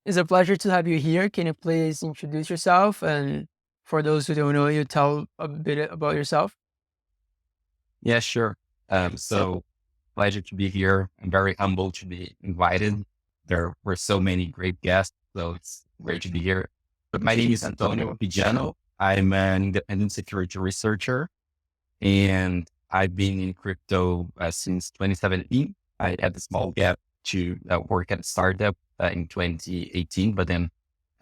It's a pleasure to have you here. Can you please introduce yourself? And for those who don't know you, tell a bit about yourself. Yeah, sure. So pleasure to be here. I'm very humbled to be invited. There were so many great guests, so it's great to be here. But my name is Antonio Viggiano. I'm an independent security researcher, and I've been in crypto since 2017. I had a small gap to work at a startup in 2018, but then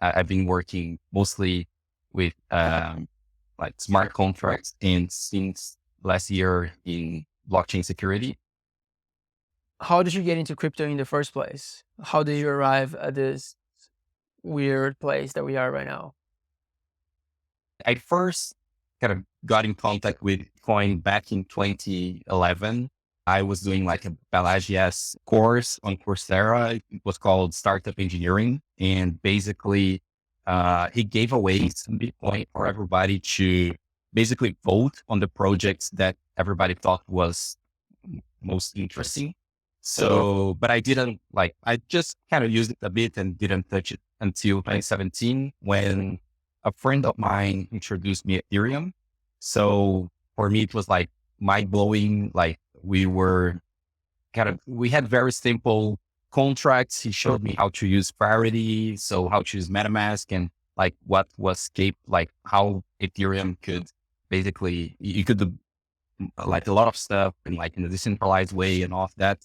I've been working mostly with like smart contracts and since last year in blockchain security. How did you get into crypto in the first place? How did you arrive at this weird place that we are right now? I first kind of got in contact with Coin back in 2011. I was doing like a Pelagius course on Coursera. It was called Startup Engineering. And basically, he gave away some Bitcoin for everybody to basically vote on the projects that everybody thought was most interesting. So, but I didn't like, I just kind of used it a bit and didn't touch it until 2017 when a friend of mine introduced me Ethereum. So for me, it was like mind blowing. Like we had very simple contracts. He showed me how to use Parity. So how to use MetaMask and like what was Scape, like how Ethereum could basically, you could do like a lot of stuff and like in a decentralized way and all of that.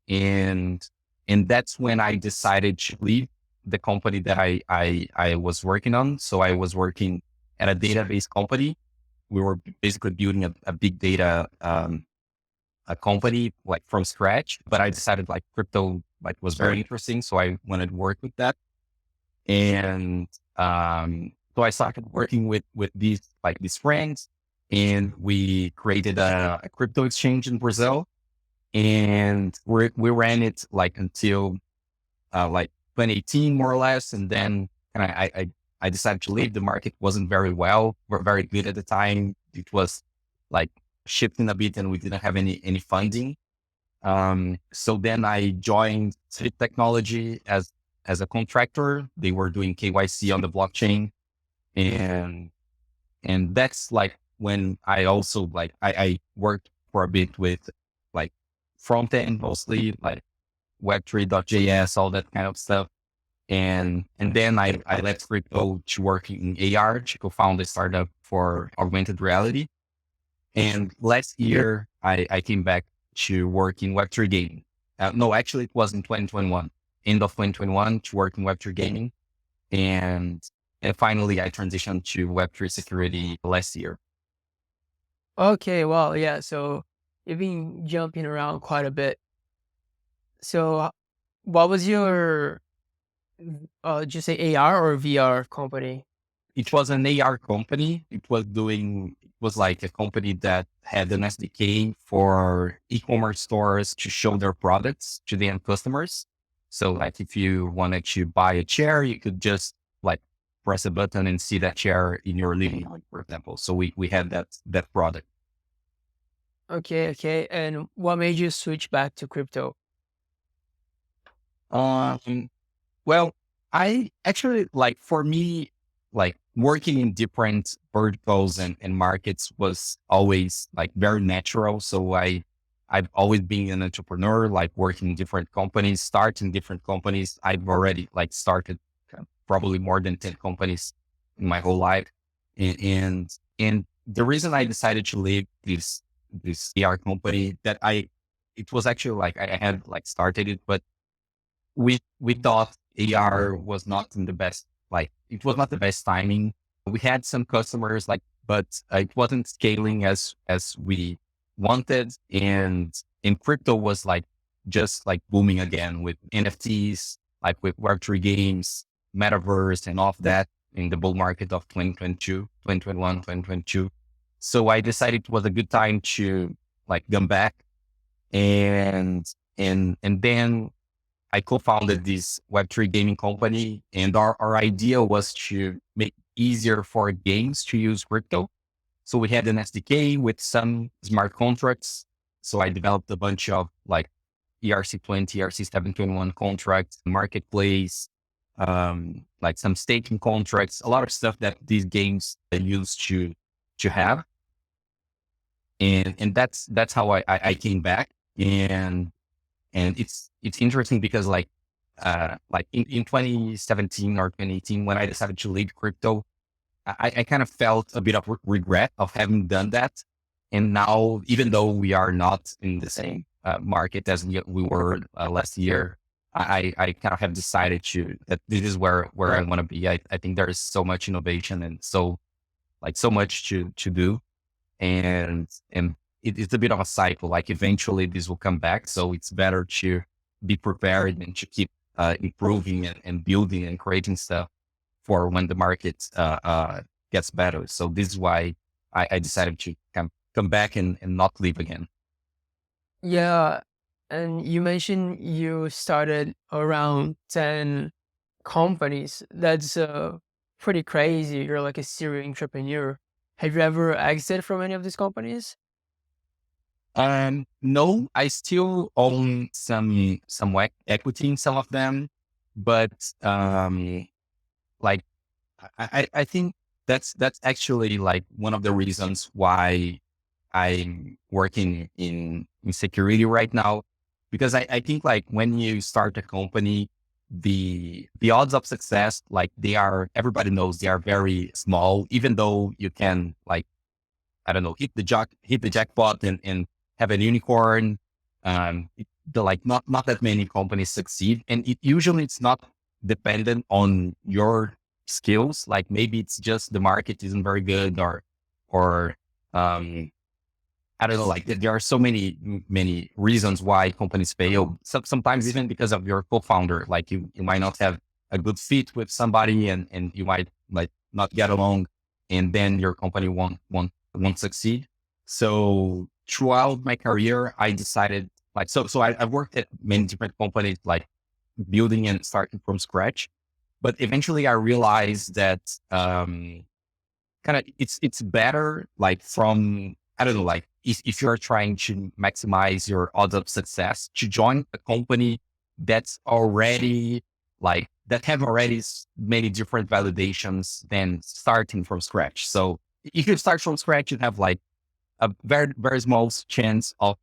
And, and that's when I decided to leave the company that I was working on. So I was working at a database company. We were basically building a big data, a company like from scratch, but I decided like crypto like was very interesting. So I wanted to work with that. And, so I started working with these friends and we created a crypto exchange in Brazil and we ran it like until like 2018 more or less. And then I decided to leave. The market wasn't very well. We're very good at the time. It was like shifting a bit and we didn't have any funding. So then I joined City Technology as a contractor. They were doing KYC on the blockchain. And, and that's like when I also like, I worked for a bit with like front end, mostly like web3.js, all that kind of stuff. And then I left crypto to work in AR to co-found a startup for augmented reality. And last year I came back to work in Web3 gaming. No, actually it was in 2021, end of 2021 to work in Web3 gaming. And, and finally I transitioned to Web3 security last year. Okay, well, yeah. So you've been jumping around quite a bit. So, what was your, did you say AR or VR company? It was an AR company. It was like a company that had an SDK for e-commerce stores to show their products to the end customers. So like if you wanted to buy a chair, you could just like press a button and see that chair in your living room, for example. So we had that product. Okay, okay. And what made you switch back to crypto? Um, Well, I actually like for me, like working in different verticals and markets was always like very natural. So I've always been an entrepreneur, like working in different companies, starting different companies. I've already like started probably more than 10 companies in my whole life. And the reason I decided to leave this PR company that it was actually like I had like started it, but we thought AR was not in the best, like it was not the best timing. We had some customers like, but it wasn't scaling as we wanted. And crypto was like just like booming again with NFTs, like with Web3 games, metaverse and all of that in the bull market of 2022, 2021, 2022. So I decided it was a good time to like come back and and then I co-founded this Web3 gaming company, and our idea was to make it easier for games to use crypto. So we had an SDK with some smart contracts. So I developed a bunch of like ERC20, ERC721 contracts, marketplace. like some staking contracts, a lot of stuff that these games used to have. And that's how I came back. And it's interesting because like in 2017 or 2018, when I decided to leave crypto, I kind of felt a bit of regret of having done that. And now, even though we are not in the same market as we were last year, I kind of have decided that this is where I want to be. I think there is so much innovation and so much to do. And it's a bit of a cycle. Like eventually this will come back. So it's better to be prepared and to keep improving and building and creating stuff for when the market gets better. So this is why I decided to come back and not leave again. Yeah, and you mentioned you started around 10 companies. That's pretty crazy. You're like a serial entrepreneur. Have you ever exited from any of these companies? No, I still own some equity in some of them, but like I think that's actually like one of the reasons why I'm working in security right now, because I think like when you start a company, the odds of success, like everybody knows they are very small, even though you can like, I don't know, hit the jackpot and have an unicorn. Like not that many companies succeed, and it's not dependent on your skills. Like maybe it's just the market isn't very good, or um, I don't know. Like there are so many reasons why companies fail. Sometimes even because of your co-founder. Like you might not have a good fit with somebody, and you might like not get along, and then your company won't succeed. So throughout my career, I decided like I've worked at many different companies, like building and starting from scratch. But eventually, I realized that kind of it's better like from, I don't know, like if you're trying to maximize your odds of success, to join a company that's already like that have already many different validations than starting from scratch. So if you start from scratch, you have like a very very small chance of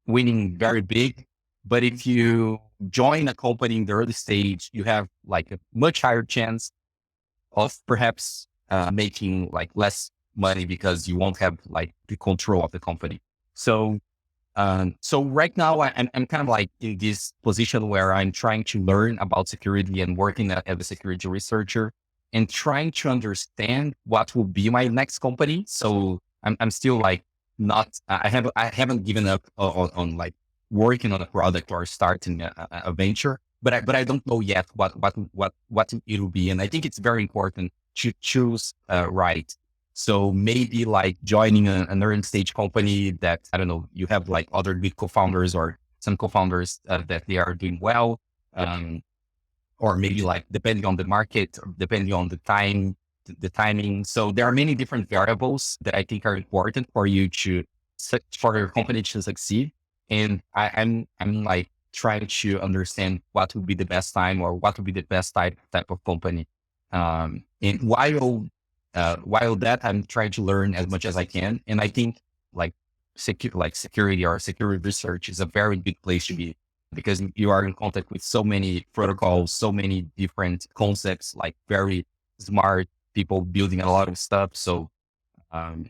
winning very big. But if you join a company in the early stage, you have like a much higher chance of perhaps making like less money because you won't have like the control of the company. So, so right now I'm kind of like in this position where I'm trying to learn about security and working as a security researcher and trying to understand what will be my next company. So I'm still like not, I haven't given up on like working on a product or starting a venture, but I don't know yet what it will be. And I think it's very important to choose right. So maybe like joining an early stage company that, I don't know, you have like other good co-founders or some co-founders that they are doing well. Or maybe like depending on the market, or depending on the timing. So there are many different variables that I think are important for you for your company to succeed. And I'm like trying to understand what would be the best time or what would be the best type of company. And while that, I'm trying to learn as much as I can. And I think like security or security research is a very good place to be, because you are in contact with so many protocols, so many different concepts, like very smart people building a lot of stuff. So, um,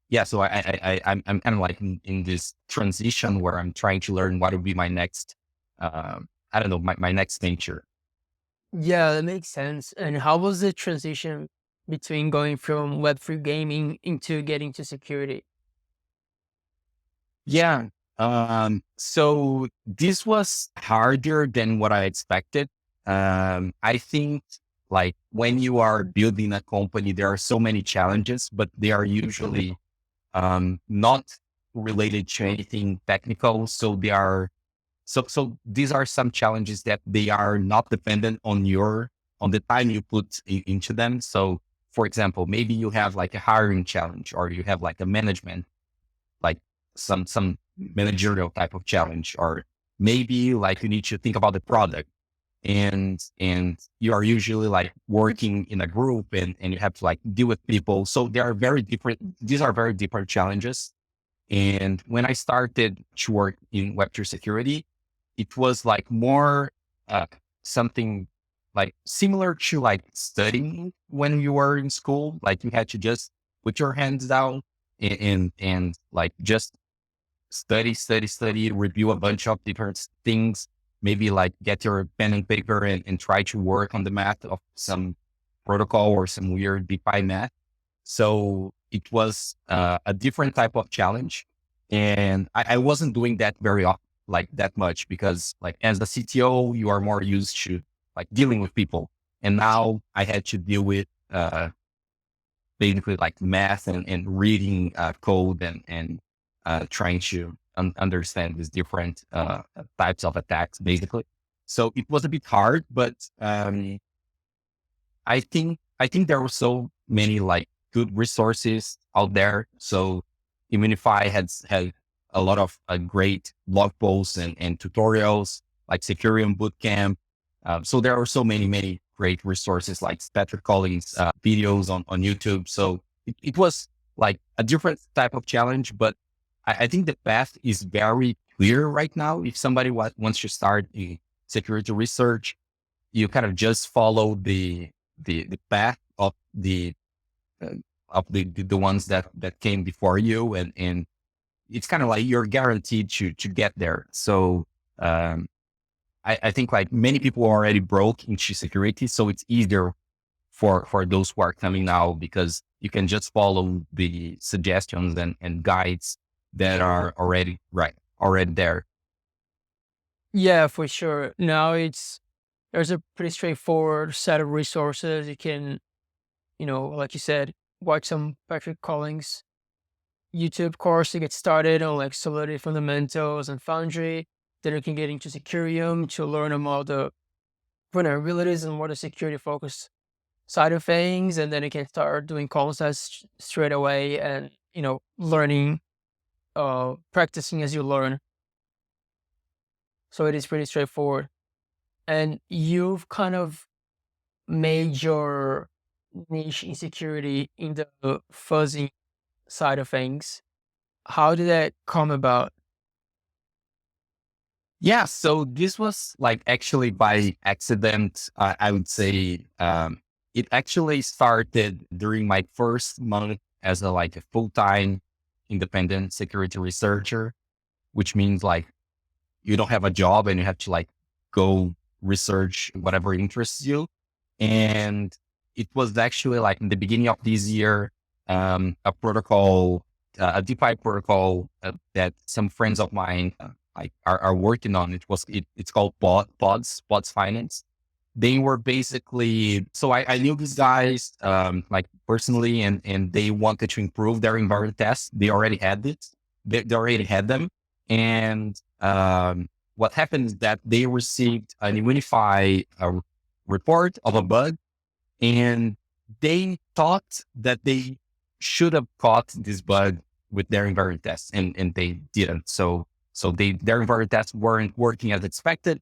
yeah, so I'm kind of like in this transition where I'm trying to learn what would be my next, I don't know, my next venture. Yeah, that makes sense. And how was the transition between going from Web3 gaming into getting to security? Yeah. So this was harder than what I expected. I think like when you are building a company, there are so many challenges, but they are usually not related to anything technical. So they are, so these are some challenges that they are not dependent on the time you put into them. So for example, maybe you have like a hiring challenge, or you have like a management, like some managerial type of challenge, or maybe like you need to think about the product. and you are usually like working in a group and you have to like deal with people. So they are very different. These are very different challenges. And when I started to work in Web3 security, it was like more uh, something like similar to like studying when you were in school. Like you had to just put your hands down and like just study, review a bunch of different things, maybe like get your pen and paper and try to work on the math of some protocol or some weird DeFi math. So it was a different type of challenge. And I wasn't doing that very often, like that much, because like as a CTO, you are more used to like dealing with people. And now I had to deal with basically like math and reading code and trying to understand these different types of attacks, basically. So it was a bit hard, but I think there were so many like good resources out there. So Immunify had a lot of great blog posts and tutorials like Securium Bootcamp. So there are so many great resources like Patrick Collins videos on YouTube. So it was like a different type of challenge, but I think the path is very clear right now. If somebody wants to start in security research, you kind of just follow the path uh, of the ones that came before you, and it's kind of like you're guaranteed to get there. So um, I think like many people already broke into security, so it's easier for those who are coming now because you can just follow the suggestions and guides that are already there. Yeah, for sure. Now there's a pretty straightforward set of resources. You can, like you said, watch some Patrick Collins YouTube course to get started on like Solidity fundamentals and Foundry. Then you can get into Securium to learn about the vulnerabilities and more the security focused side of things. And then you can start doing concepts straight away and, learning, practicing as you learn. So it is pretty straightforward. And you've kind of made your niche in security in the fuzzy side of things. How did that come about? Yeah, so this was like actually by accident. I would say it actually started during my first month as a like a full-time independent security researcher, which means like you don't have a job and you have to like go research whatever interests you. And it was actually like in the beginning of this year, a protocol, a DeFi protocol that some friends of mine like are working on. It's called Pods Finance. They were basically, so I knew these guys, like personally, and they wanted to improve their invariant tests. They already had it. They already had them. And, what happened is that they received an Immunify report of a bug, and they thought that they should have caught this bug with their invariant tests, and they didn't. So their invariant tests weren't working as expected,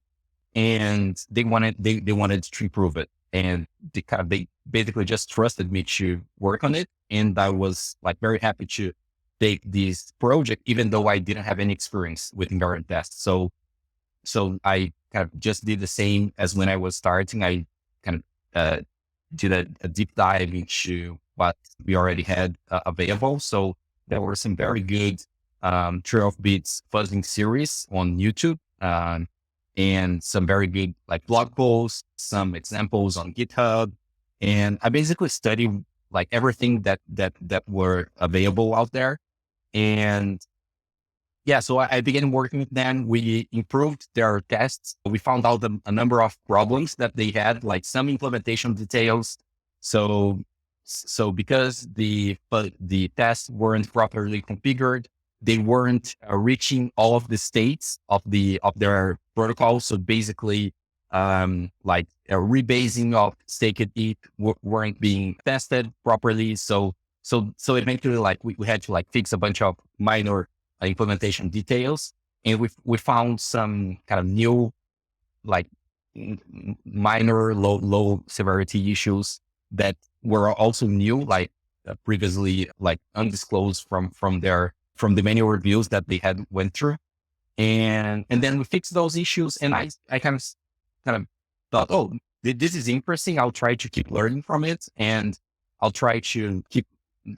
and they wanted to improve it. And they basically just trusted me to work on it. And I was like very happy to take this project, even though I didn't have any experience with invariant tests. So I kind of just did the same as when I was starting. I kind of did a deep dive into what we already had available. So there were some very good 12 bits fuzzing series on YouTube, and some very good like blog posts, some examples on GitHub. And I basically studied like everything that were available out there. And yeah, so I began working with them. We improved their tests. We found out a number of problems that they had, like some implementation details. So because the tests weren't properly configured, they weren't reaching all of the states of their protocol. So basically, like a rebasing of staked ETH weren't being tested properly. So eventually, like we had to like fix a bunch of minor implementation details, and we found some kind of new like minor low severity issues that were also new, like previously like undisclosed from the manual reviews that they had went through. And then we fixed those issues. And I kind of thought, oh, this is interesting. I'll try to keep learning from it. And I'll try to keep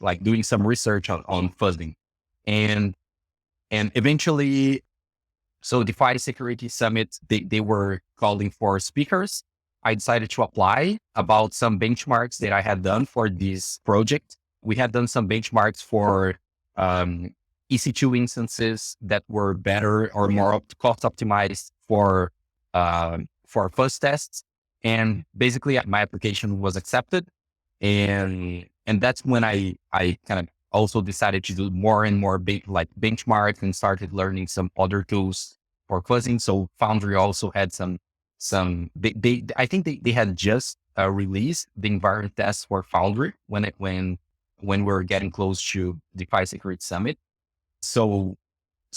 like doing some research on fuzzing. And eventually, so DeFi Security Summit, they were calling for speakers. I decided to apply about some benchmarks that I had done for this project. We had done some benchmarks for EC2 instances that were better or more cost optimized for fuzz tests. And basically my application was accepted. And that's when I kind of also decided to do more and more benchmarks and started learning some other tools for fuzzing. So Foundry also had I think they had just released the invariant tests for Foundry when we're getting close to DeFi Security Summit. So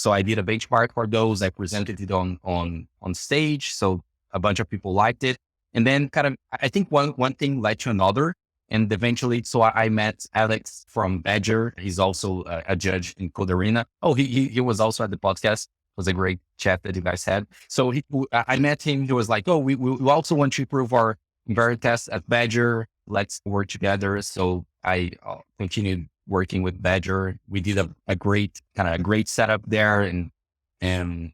I did a benchmark for those. I presented it on stage. So a bunch of people liked it. And then kind of, I think one thing led to another. And eventually, so I met Alex from Badger. He's also a judge in Code Arena. Oh, he was also at the podcast. It was a great chat that you guys had. So I met him. He was like, oh, we also want to improve our invariant tests at Badger. Let's work together. So I continued working with Badger. We did a great setup there. And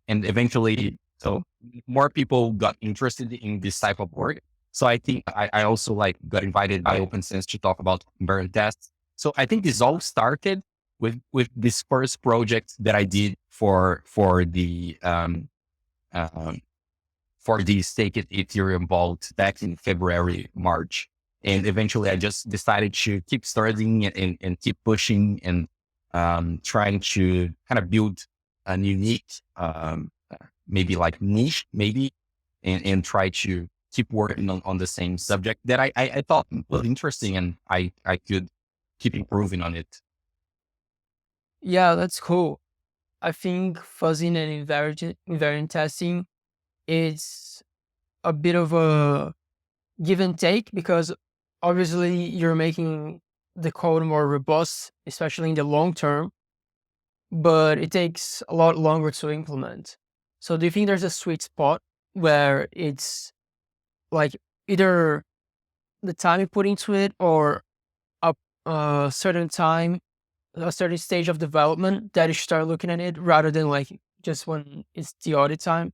eventually, so more people got interested in this type of work. So I think I also got invited by OpenSense to talk about invariant tests. So I think this all started with this first project that I did for the Stake It Ethereum vault back in February, March. And eventually I just decided to keep studying and keep pushing and trying to kind of build a unique, maybe like niche, and try to keep working on the same subject that I thought was interesting, and I could keep improving on it. Yeah, that's cool. I think fuzzing and invariant testing is a bit of a give and take, because obviously you're making the code more robust, especially in the long term, but it takes a lot longer to implement. So do you think there's a sweet spot where it's like either the time you put into it or a certain time, a certain stage of development that you should start looking at it rather than like just when it's the audit time?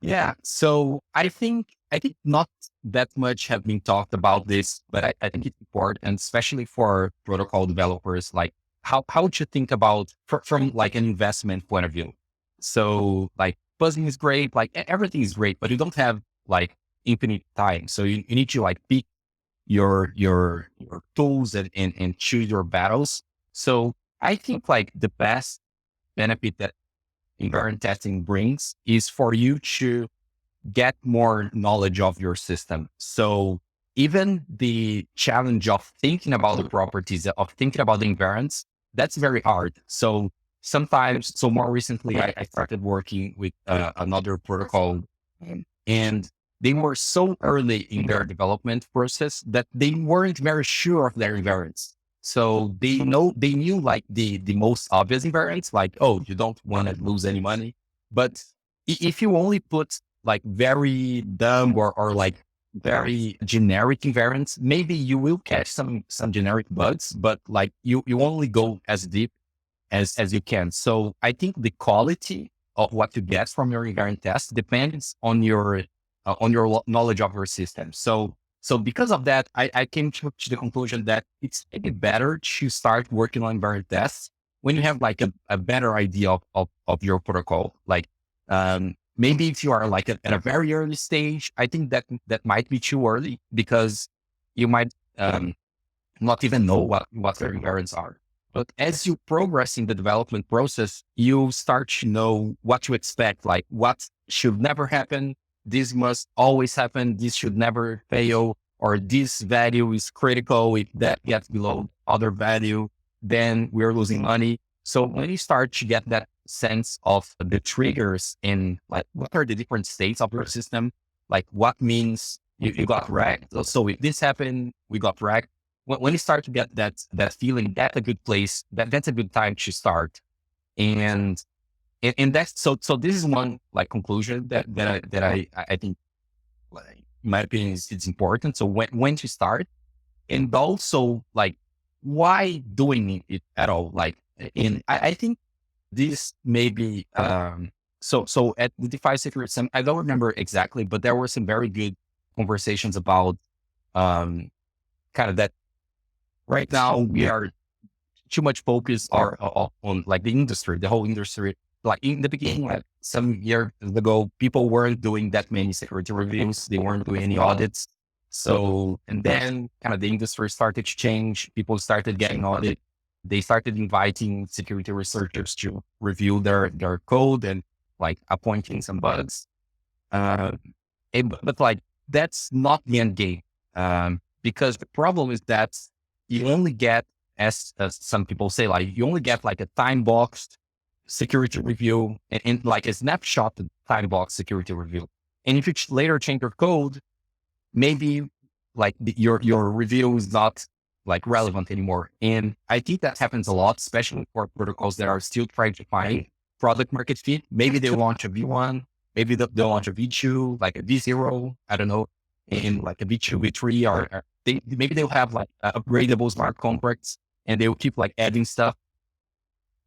Yeah. So I think not that much have been talked about this, but I think it's important, especially for protocol developers, like how to think about from like an investment point of view. So like buzzing is great, like everything is great, but you don't have like infinite time. So you need to like pick your tools and choose your battles. So I think like the best benefit that invariant testing brings is for you to get more knowledge of your system. So even the challenge of thinking about the properties, of thinking about the invariants, that's very hard. So sometimes, so more recently, I started working with another protocol, and they were so early in their development process that they weren't very sure of their invariants. So they knew like the most obvious invariants, like, oh, you don't want to lose any money. But if you only put like very dumb or like very generic invariants, maybe you will catch some generic bugs, but like you only go as deep as you can. So I think the quality of what you get from your invariant test depends on your knowledge of your system. So because of that, I came to the conclusion that it's maybe better to start working on invariant tests when you have like a better idea of your protocol. Like, maybe if you are like at a very early stage, I think that might be too early, because you might, not even know what their invariants are. But as you progress in the development process, you start to know what to expect, like what should never happen. This must always happen. This should never fail, or this value is critical. If that gets below other value, then we're losing money. So when you start to get sense of the triggers in like what are the different states of your system, like what means you got wrecked. So if this happened, we got wrecked. When you start to get that feeling, that's a good place. That's a good time to start. And that's so this is one like conclusion that I think, like, in my opinion, is it's important. So when to start, and also like why doing it at all? Like, and I think this may be so at the DeFi Secret, some I don't remember exactly, but there were some very good conversations about um kind of that right now we are too much focus on like the industry, the whole industry. Like in the beginning, like some years ago, people weren't doing that many security reviews. They weren't doing any audits. So, and then kind of the industry started to change. People started getting audit. They started inviting security researchers to review their code and like appointing some bugs. Uh, but like, that's not the end game. Because the problem is that you only get, as some people say, like you only get like a time boxed security review and like a snapshot of time box security review. And if you later change your code, maybe like your review is not like relevant anymore. And I think that happens a lot, especially for protocols that are still trying to find product market fit. Maybe they launch a V1, maybe they'll launch a V2, like a V0, I don't know, and like a V2, V3, or maybe they'll have like upgradable smart contracts and they'll keep like adding stuff.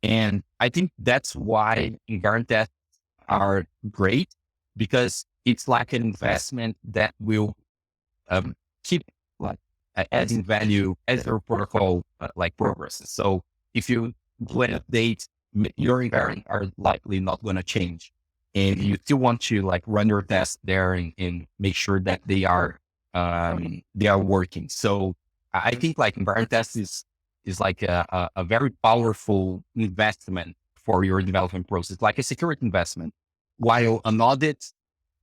And I think that's why invariant tests are great, because it's like an investment that will keep like adding value as your protocol like progresses. So if you do an update, your invariant are likely not going to change, and you still want to like run your tests there and make sure that they are working. So I think like invariant test is like a very powerful investment for your development process, like a security investment, while an audit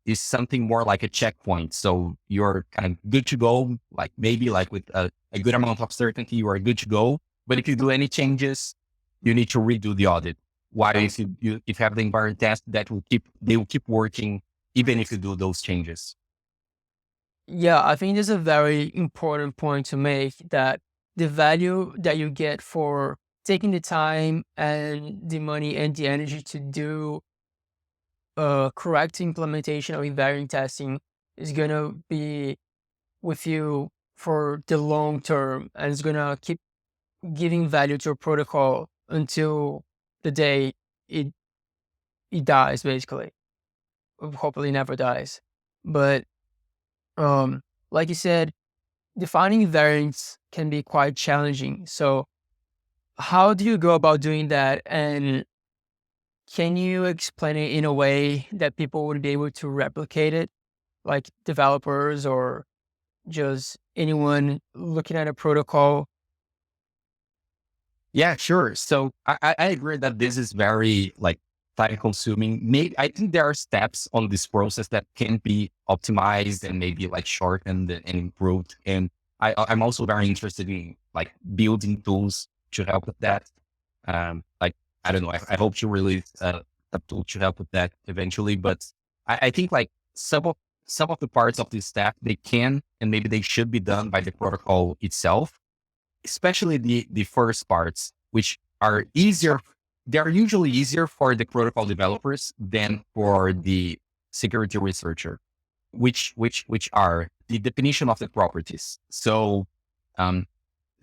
is something more like a checkpoint. So you're kind of good to go, like maybe like with a good amount of certainty, you are good to go. But if you do any changes, you need to redo the audit. While if you have the invariant test, they will keep working even if you do those changes. Yeah, I think there's a very important point to make, that the value that you get for taking the time and the money and the energy to do correct implementation of invariant testing is gonna be with you for the long term, and it's gonna keep giving value to a protocol until the day it it dies, basically. Hopefully never dies. But um like you said, defining variants can be quite challenging. So how do you go about doing that? And can you explain it in a way that people would be able to replicate it, like developers or just anyone looking at a protocol? Yeah, sure. So I agree that this is very like time consuming. Maybe I think there are steps on this process that can be optimized and maybe like shortened and improved. And I'm also very interested in like building tools to help with that. Like, I don't know, I hope to release a tool to help with that eventually. But I think like some of the parts of this step, they can and maybe they should be done by the protocol itself, especially the first parts, which are easier. They're usually easier for the protocol developers than for the security researcher, which are the definition of the properties. So, um,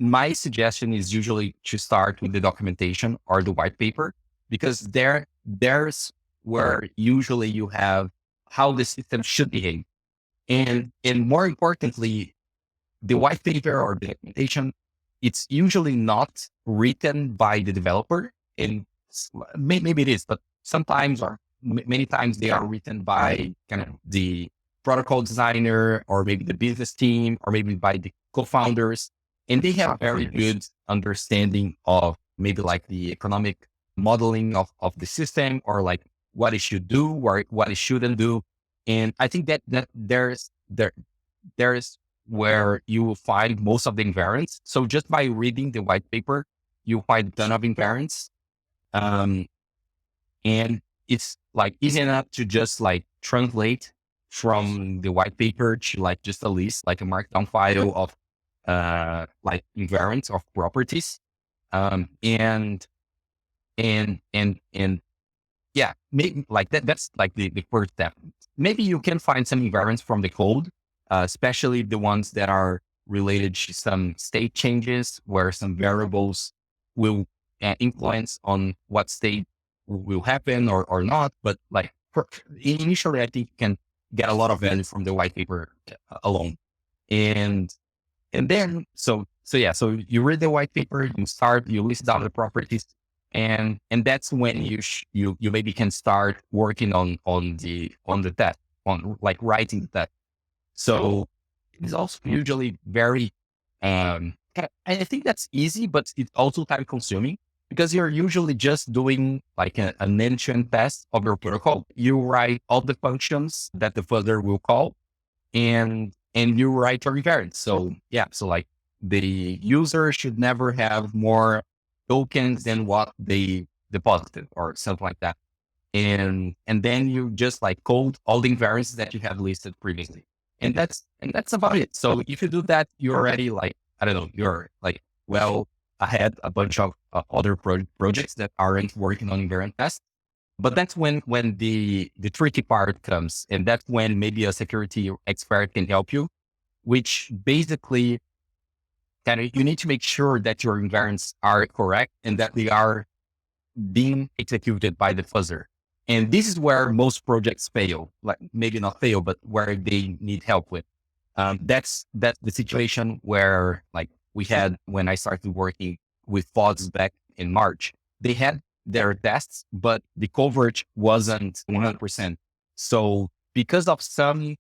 my suggestion is usually to start with the documentation or the white paper, because there's where usually you have how the system should behave. And more importantly, the white paper or the documentation, it's usually not written by the developer. And maybe it is, but sometimes or many times they are written by kind of the protocol designer or maybe the business team or maybe by the co-founders. And they have a very good understanding of maybe like the economic modeling of the system, or like what it should do or what it shouldn't do. And I think that there's where you will find most of the invariants. So just by reading the white paper, you'll find a ton of invariants. Um, And it's like easy enough to just like translate from the white paper to like just a list, like a markdown file of like invariants of properties. And and yeah, maybe like that's like the first step. Maybe you can find some invariants from the code, especially the ones that are related to some state changes where some variables will influence on what state will happen or not. But like initially, I think you can get a lot of value from the white paper alone. And then, so yeah, so you read the white paper, you list down the properties, and that's when you maybe can start working on the test, on like writing the test. So it's also usually very, I think that's easy, but it's also time consuming because you're usually just doing like an end-to-end test of your protocol. You write all the functions that the fuzzer will call, and you write your invariants. So yeah, so like the user should never have more tokens than what they deposited or something like that. And then you just like code all the invariants that you have listed previously. And that's about it. So if you do that, you're already like, I don't know, you're like well ahead a bunch of other projects that aren't working on invariant tests. But that's when the tricky part comes, and that's when maybe a security expert can help you, which basically kind of you need to make sure that your invariants are correct and that they are being executed by the fuzzer. And this is where most projects fail, like maybe not fail, but where they need help with. That's the situation where like we had when I started working with Fuzz back in March. They had their tests, but the coverage wasn't 100%. So because of some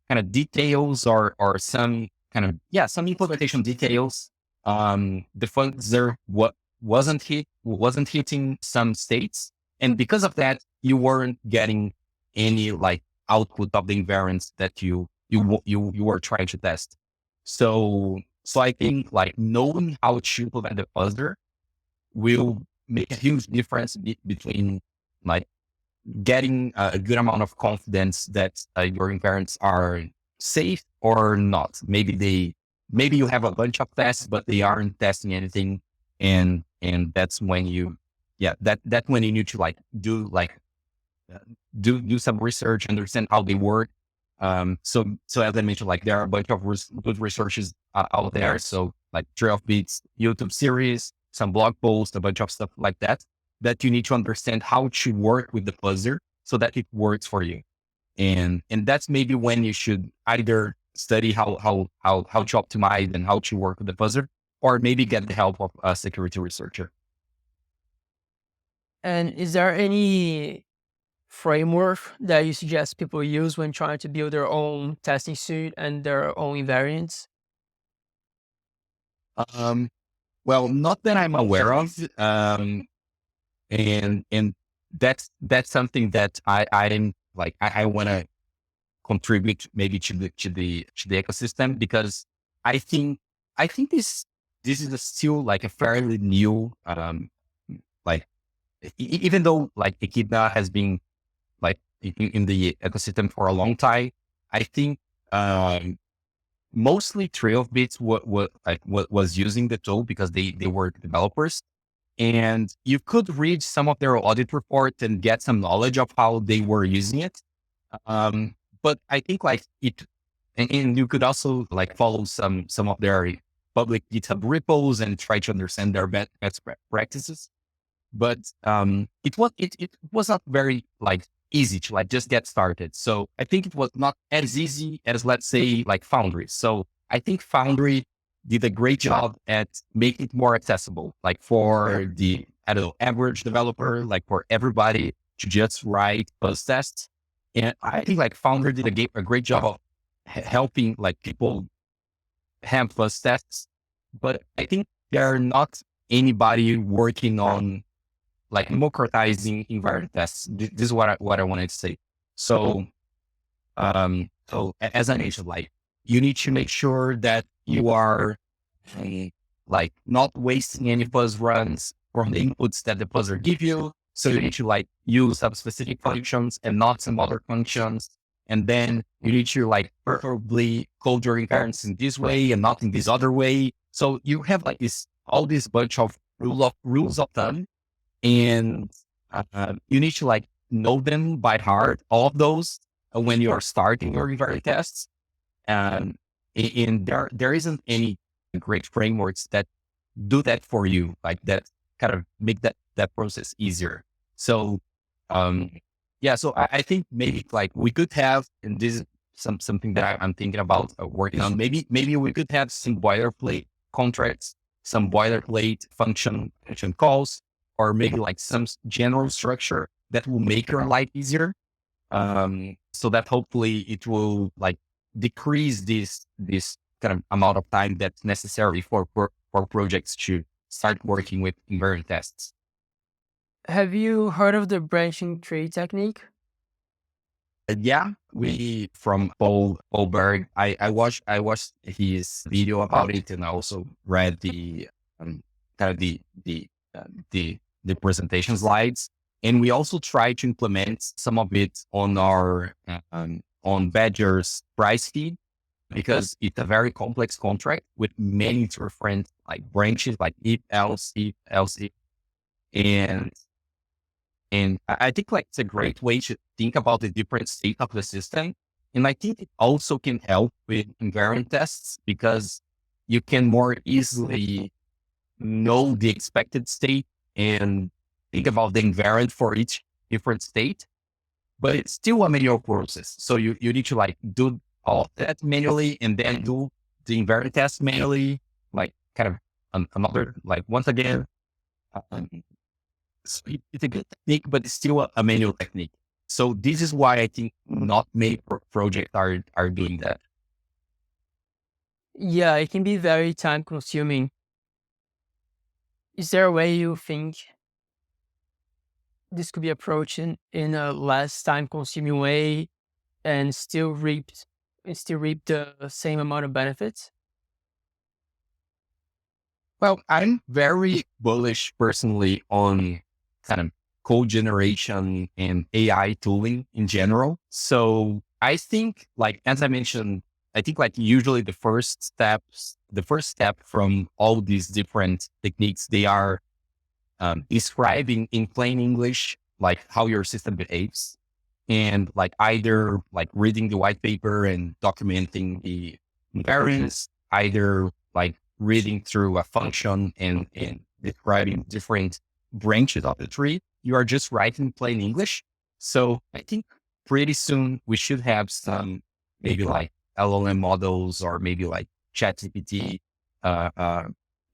kind of details or some kind of, yeah, some implementation details, the fuzzer wasn't hitting some states. And because of that, you weren't getting any like output of the invariants that you were trying to test. So I think like knowing how to implement the fuzzer will make a huge difference between like getting a good amount of confidence that your invariants are safe or not. Maybe you have a bunch of tests, but they aren't testing anything. And that's when that's when you need to like uh, do some research, understand how they work. So as I mentioned, like there are a bunch of good resources out there. So like 12 Bits YouTube series, some blog posts, a bunch of stuff like that you need to understand how to work with the fuzzer so that it works for you. And that's maybe when you should either study how to optimize and how to work with the fuzzer, or maybe get the help of a security researcher. And is there any framework that you suggest people use when trying to build their own testing suite and their own invariants? Um, well, not that I'm aware of. And that's something that I'm like, I want to contribute maybe to the ecosystem, because I think this is still like a fairly new, like even though like Echidna has been like in the ecosystem for a long time, I think um, mostly Trail of Bits what was using the tool because they were developers, and you could read some of their audit reports and get some knowledge of how they were using it. But I think like and you could also like follow some of their public GitHub repos and try to understand their best practices. But it was not very like easy to like just get started. So I think it was not as easy as, let's say, like Foundry. So I think Foundry did a great job at making it more accessible, like for the, I don't know, average developer, like for everybody to just write buzz tests. And I think like Foundry did a great job of helping like people have buzz tests. But I think there are not anybody working on like democratizing invariant tests. This is what I wanted to say. So as I mentioned, like you need to make sure that you are like not wasting any fuzz runs from the inputs that the fuzzer give you. So you need to like use some specific functions and not some other functions. And then you need to like preferably code your invariants in this way and not in this other way. So you have like all this bunch of rules of thumb, and you need to like know them by heart, all of those, when you are starting your invariant tests. Um, and there isn't any great frameworks that do that for you, like that kind of make that process easier. So, um, yeah, so I think maybe like we could have, and this is something that I'm thinking about working on. Maybe we could have some boilerplate contracts, some boilerplate function calls, or maybe like some general structure that will make your life easier. So that hopefully it will like decrease this kind of amount of time that's necessary for projects to start working with invariant tests. Have you heard of the branching tree technique? Yeah, we from Paul Berg. I watched his video about it, and I also read the kind of the presentation slides. And we also try to implement some of it on our on Badger's price feed, because it's a very complex contract with many different like branches, like if, else if, and I think like it's a great way to think about the different state of the system. And I think it also can help with invariant tests, because you can more easily know the expected state and think about the invariant for each different state, but it's still a manual process. So you need to like do all of that manually and then do the invariant test manually, like kind of another, like once again, um, so it's a good technique, but it's still a manual technique. So this is why I think not many projects are doing that. Yeah, it can be very time consuming. Is there a way you think this could be approached in a less time consuming way and still reap the same amount of benefits? Well, I'm very bullish personally on kind of code generation and AI tooling in general. So I think, like, as I mentioned, I think like usually the first step from all these different techniques, they are describing in plain English, like how your system behaves, and like either like reading the white paper and documenting the invariants, either like reading through a function and describing different branches of the tree. You are just writing plain English. So I think pretty soon we should have some maybe like LLM models, or maybe like ChatGPT uh, uh,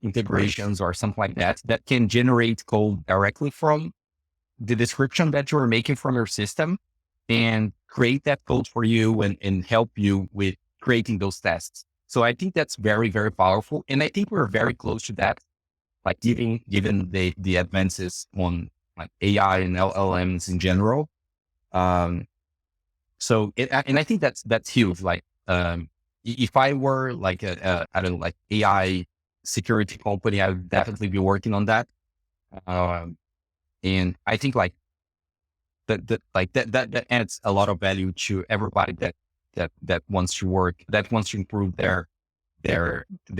integrations or something like that, that can generate code directly from the description that you're making from your system, and create that code for you and help you with creating those tests. So I think that's very, very powerful. And I think we're very close to that, like given the advances on like AI and LLMs in general. Um, and I think that's huge. Like, if I were like I don't know, like AI security company, I would definitely be working on that. Um, and I think like that adds a lot of value to everybody that wants to work, that wants to improve the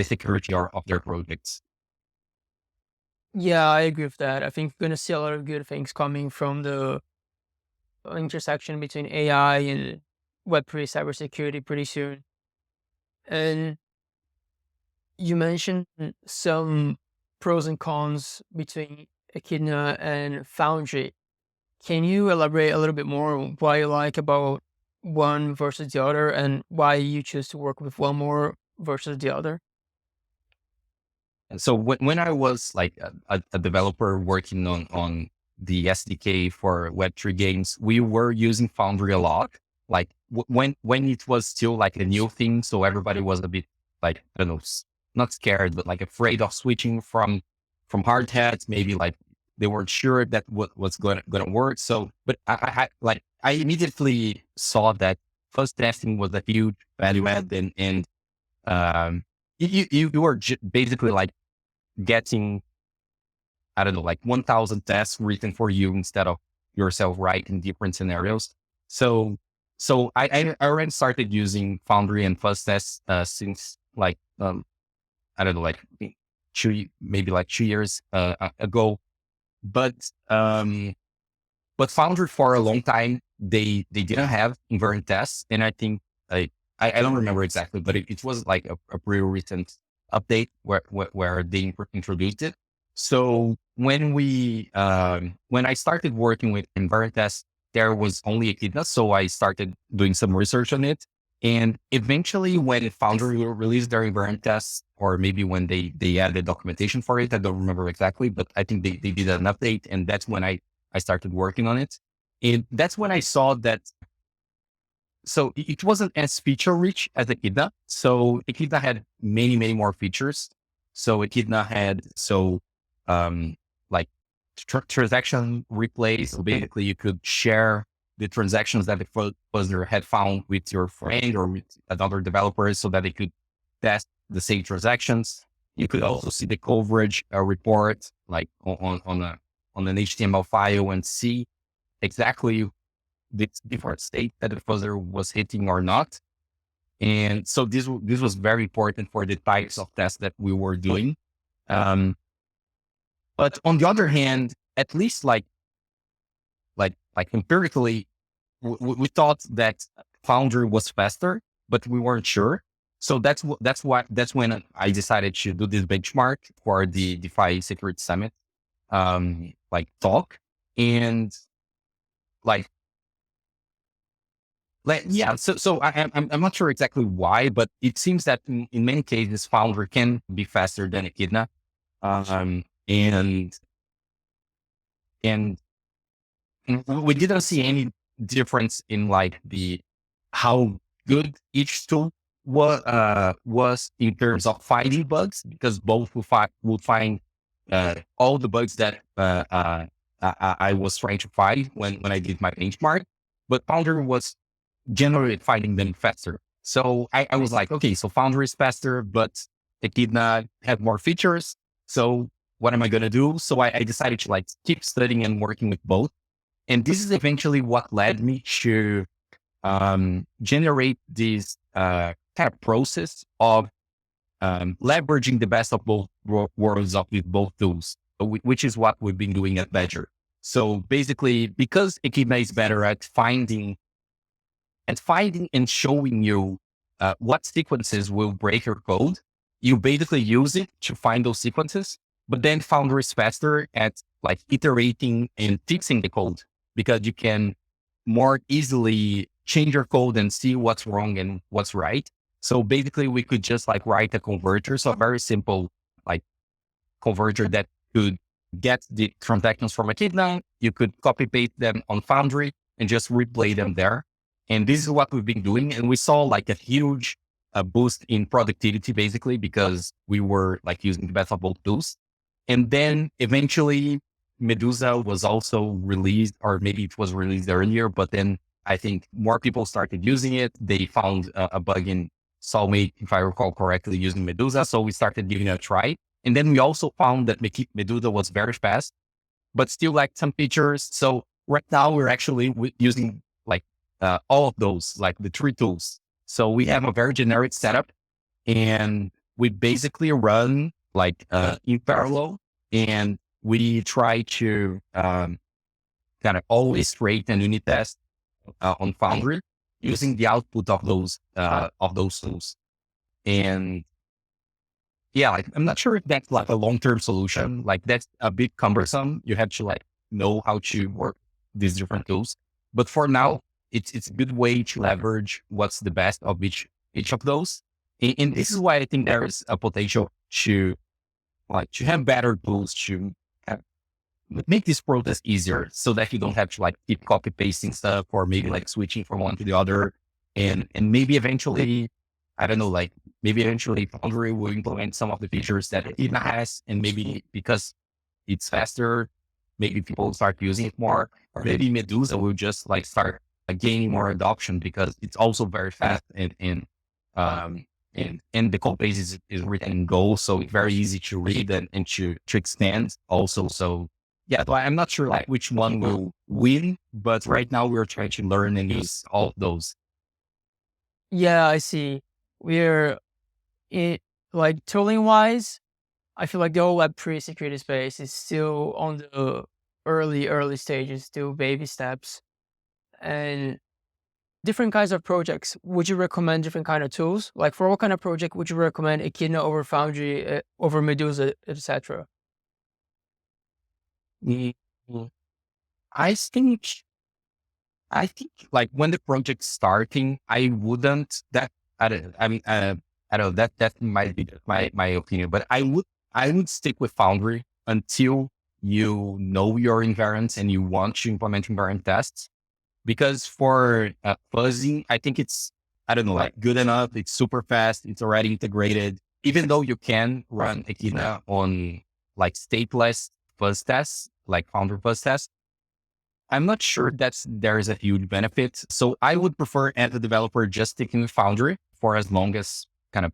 security of their projects. Yeah, I agree with that. I think we're gonna see a lot of good things coming from the intersection between AI and Web3 cybersecurity pretty soon. And you mentioned some pros and cons between Echidna and Foundry. Can you elaborate a little bit more on what you like about one versus the other, and why you choose to work with one more versus the other? And so when I was like a developer working on the SDK for Web3 games, we were using Foundry a lot. Like when it was still like a new thing, so everybody was a bit like, I don't know, not scared, but like afraid of switching from hard hats. Maybe like they weren't sure that what was gonna work. So, but I immediately saw that fuzz testing was a huge value add, and um, you were basically like getting I don't know, like 1,000 tests written for you instead of yourself writing different scenarios. So, I already started using Foundry and Fuzz tests, since like, I don't know, like maybe like 2 years, ago. But, Foundry for a long time, they didn't have invariant tests. And I think I don't remember exactly, but it was like a pretty recent update where they introduced it. So when I started working with invariant tests, there was only Echidna. So I started doing some research on it. And eventually when Foundry released their invariant tests, or maybe when they added documentation for it, I don't remember exactly, but I think they did an update. And that's when I started working on it. And that's when I saw that. So it wasn't as feature rich as Echidna. So Echidna had many, many more features. So Echidna had, like transaction replay. So basically you could share the transactions that the fuzzer had found with your friend or with another developer so that they could test the same transactions. You could also see the coverage report, like on an HTML file, and see exactly the different state that the fuzzer was hitting or not. And so this was very important for the types of tests that we were doing. But on the other hand, at least like empirically, we thought that Foundry was faster, but we weren't sure. So that's when I decided to do this benchmark for the DeFi Security Summit, talk. And like yeah, so I'm not sure exactly why, but it seems that in many cases Foundry can be faster than Echidna, and and we didn't see any difference in like how good each tool was in terms of finding bugs, because both would find all the bugs that I was trying to find when I did my benchmark, but Foundry was generally finding them faster. So I was like, okay, so Foundry is faster, but Echidna had more features. So what am I going to do? So I decided to like keep studying and working with both. And this is eventually what led me to generate this kind of process of leveraging the best of both worlds with both tools, which is what we've been doing at Badger. So basically, because Echidna is better at finding and showing you what sequences will break your code, you basically use it to find those sequences. But then Foundry is faster at like iterating and fixing the code, because you can more easily change your code and see what's wrong and what's right. So basically we could just like write a converter. So a very simple like converter that could get the transactions from Echidna. You could copy paste them on Foundry and just replay them there. And this is what we've been doing. And we saw like a huge boost in productivity, basically, because we were like using the best of both tools. And then eventually Medusa was also released, or maybe it was released earlier, but then I think more people started using it. They found a bug in Soulmate, if I recall correctly, using Medusa. So we started giving it a try. And then we also found that Medusa was very fast, but still lacked some features. So right now we're actually using like all of those, like the three tools. So we have a very generic setup, and we basically run like in parallel, and we try to kind of always create an unit test on Foundry using the output of those tools. And yeah, like, I'm not sure if that's like a long-term solution. Like that's a bit cumbersome. You have to like know how to work these different tools. But for now, it's a good way to leverage what's the best of each of those. And this is why I think there is a potential to have better tools to make this process easier, so that you don't have to like keep copy pasting stuff, or maybe like switching from one to the other. And maybe eventually, I don't know, like maybe eventually Foundry will implement some of the features that it has, and maybe because it's faster, maybe people will start using it more, or maybe Medusa will just like start gaining more adoption because it's also very fast and and the code base is written in Go, so it's very easy to read and to expand also. So yeah, so I'm not sure like which one will win, but right now we're trying to learn and use all of those. Yeah, I see. We're it like tooling wise, I feel like the whole Web3 security space is still on the early stages, still baby steps. And different kinds of projects, would you recommend different kind of tools? Like for what kind of project would you recommend Echidna over Foundry, over Medusa, etc.? Mm, I think I think like when the project's starting, I wouldn't that I don't I mean I don't know that might be my opinion, but I would stick with Foundry until you know your invariants and you want to implement invariant tests. Because for fuzzing, I think it's I don't know like good enough. It's super fast. It's already integrated. Even though you can run Echidna on like stateless fuzz tests, like Foundry fuzz tests, I'm not sure there is a huge benefit. So I would prefer as a developer just sticking with Foundry for as long as kind of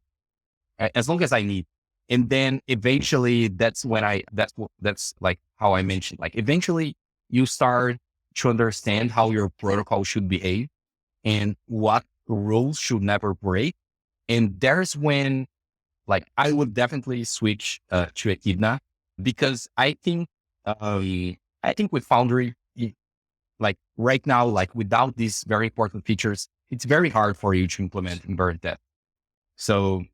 as long as I need. And then eventually that's when that's like how I mentioned, like eventually you start to understand how your protocol should behave and what rules should never break. And there's when like I would definitely switch to Echidna because I think with Foundry, like right now, like without these very important features, it's very hard for you to implement invariant depth. So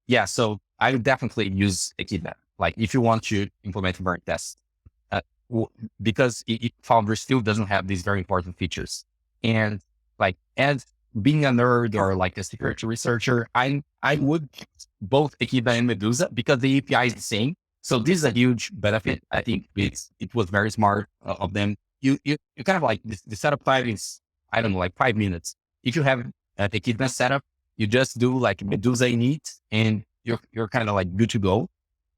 yeah, so I would definitely use Echidna. Like if you want to implement invariant tests, uh, because Foundry still doesn't have these very important features. And like as being a nerd or like a security researcher, I would use both Echidna and Medusa because the API is the same. So this is a huge benefit. I think it was very smart of them. You kind of like the setup time is I don't know like 5 minutes. If you have an Echidna setup, you just do like Medusa init and you're kind of like good to go.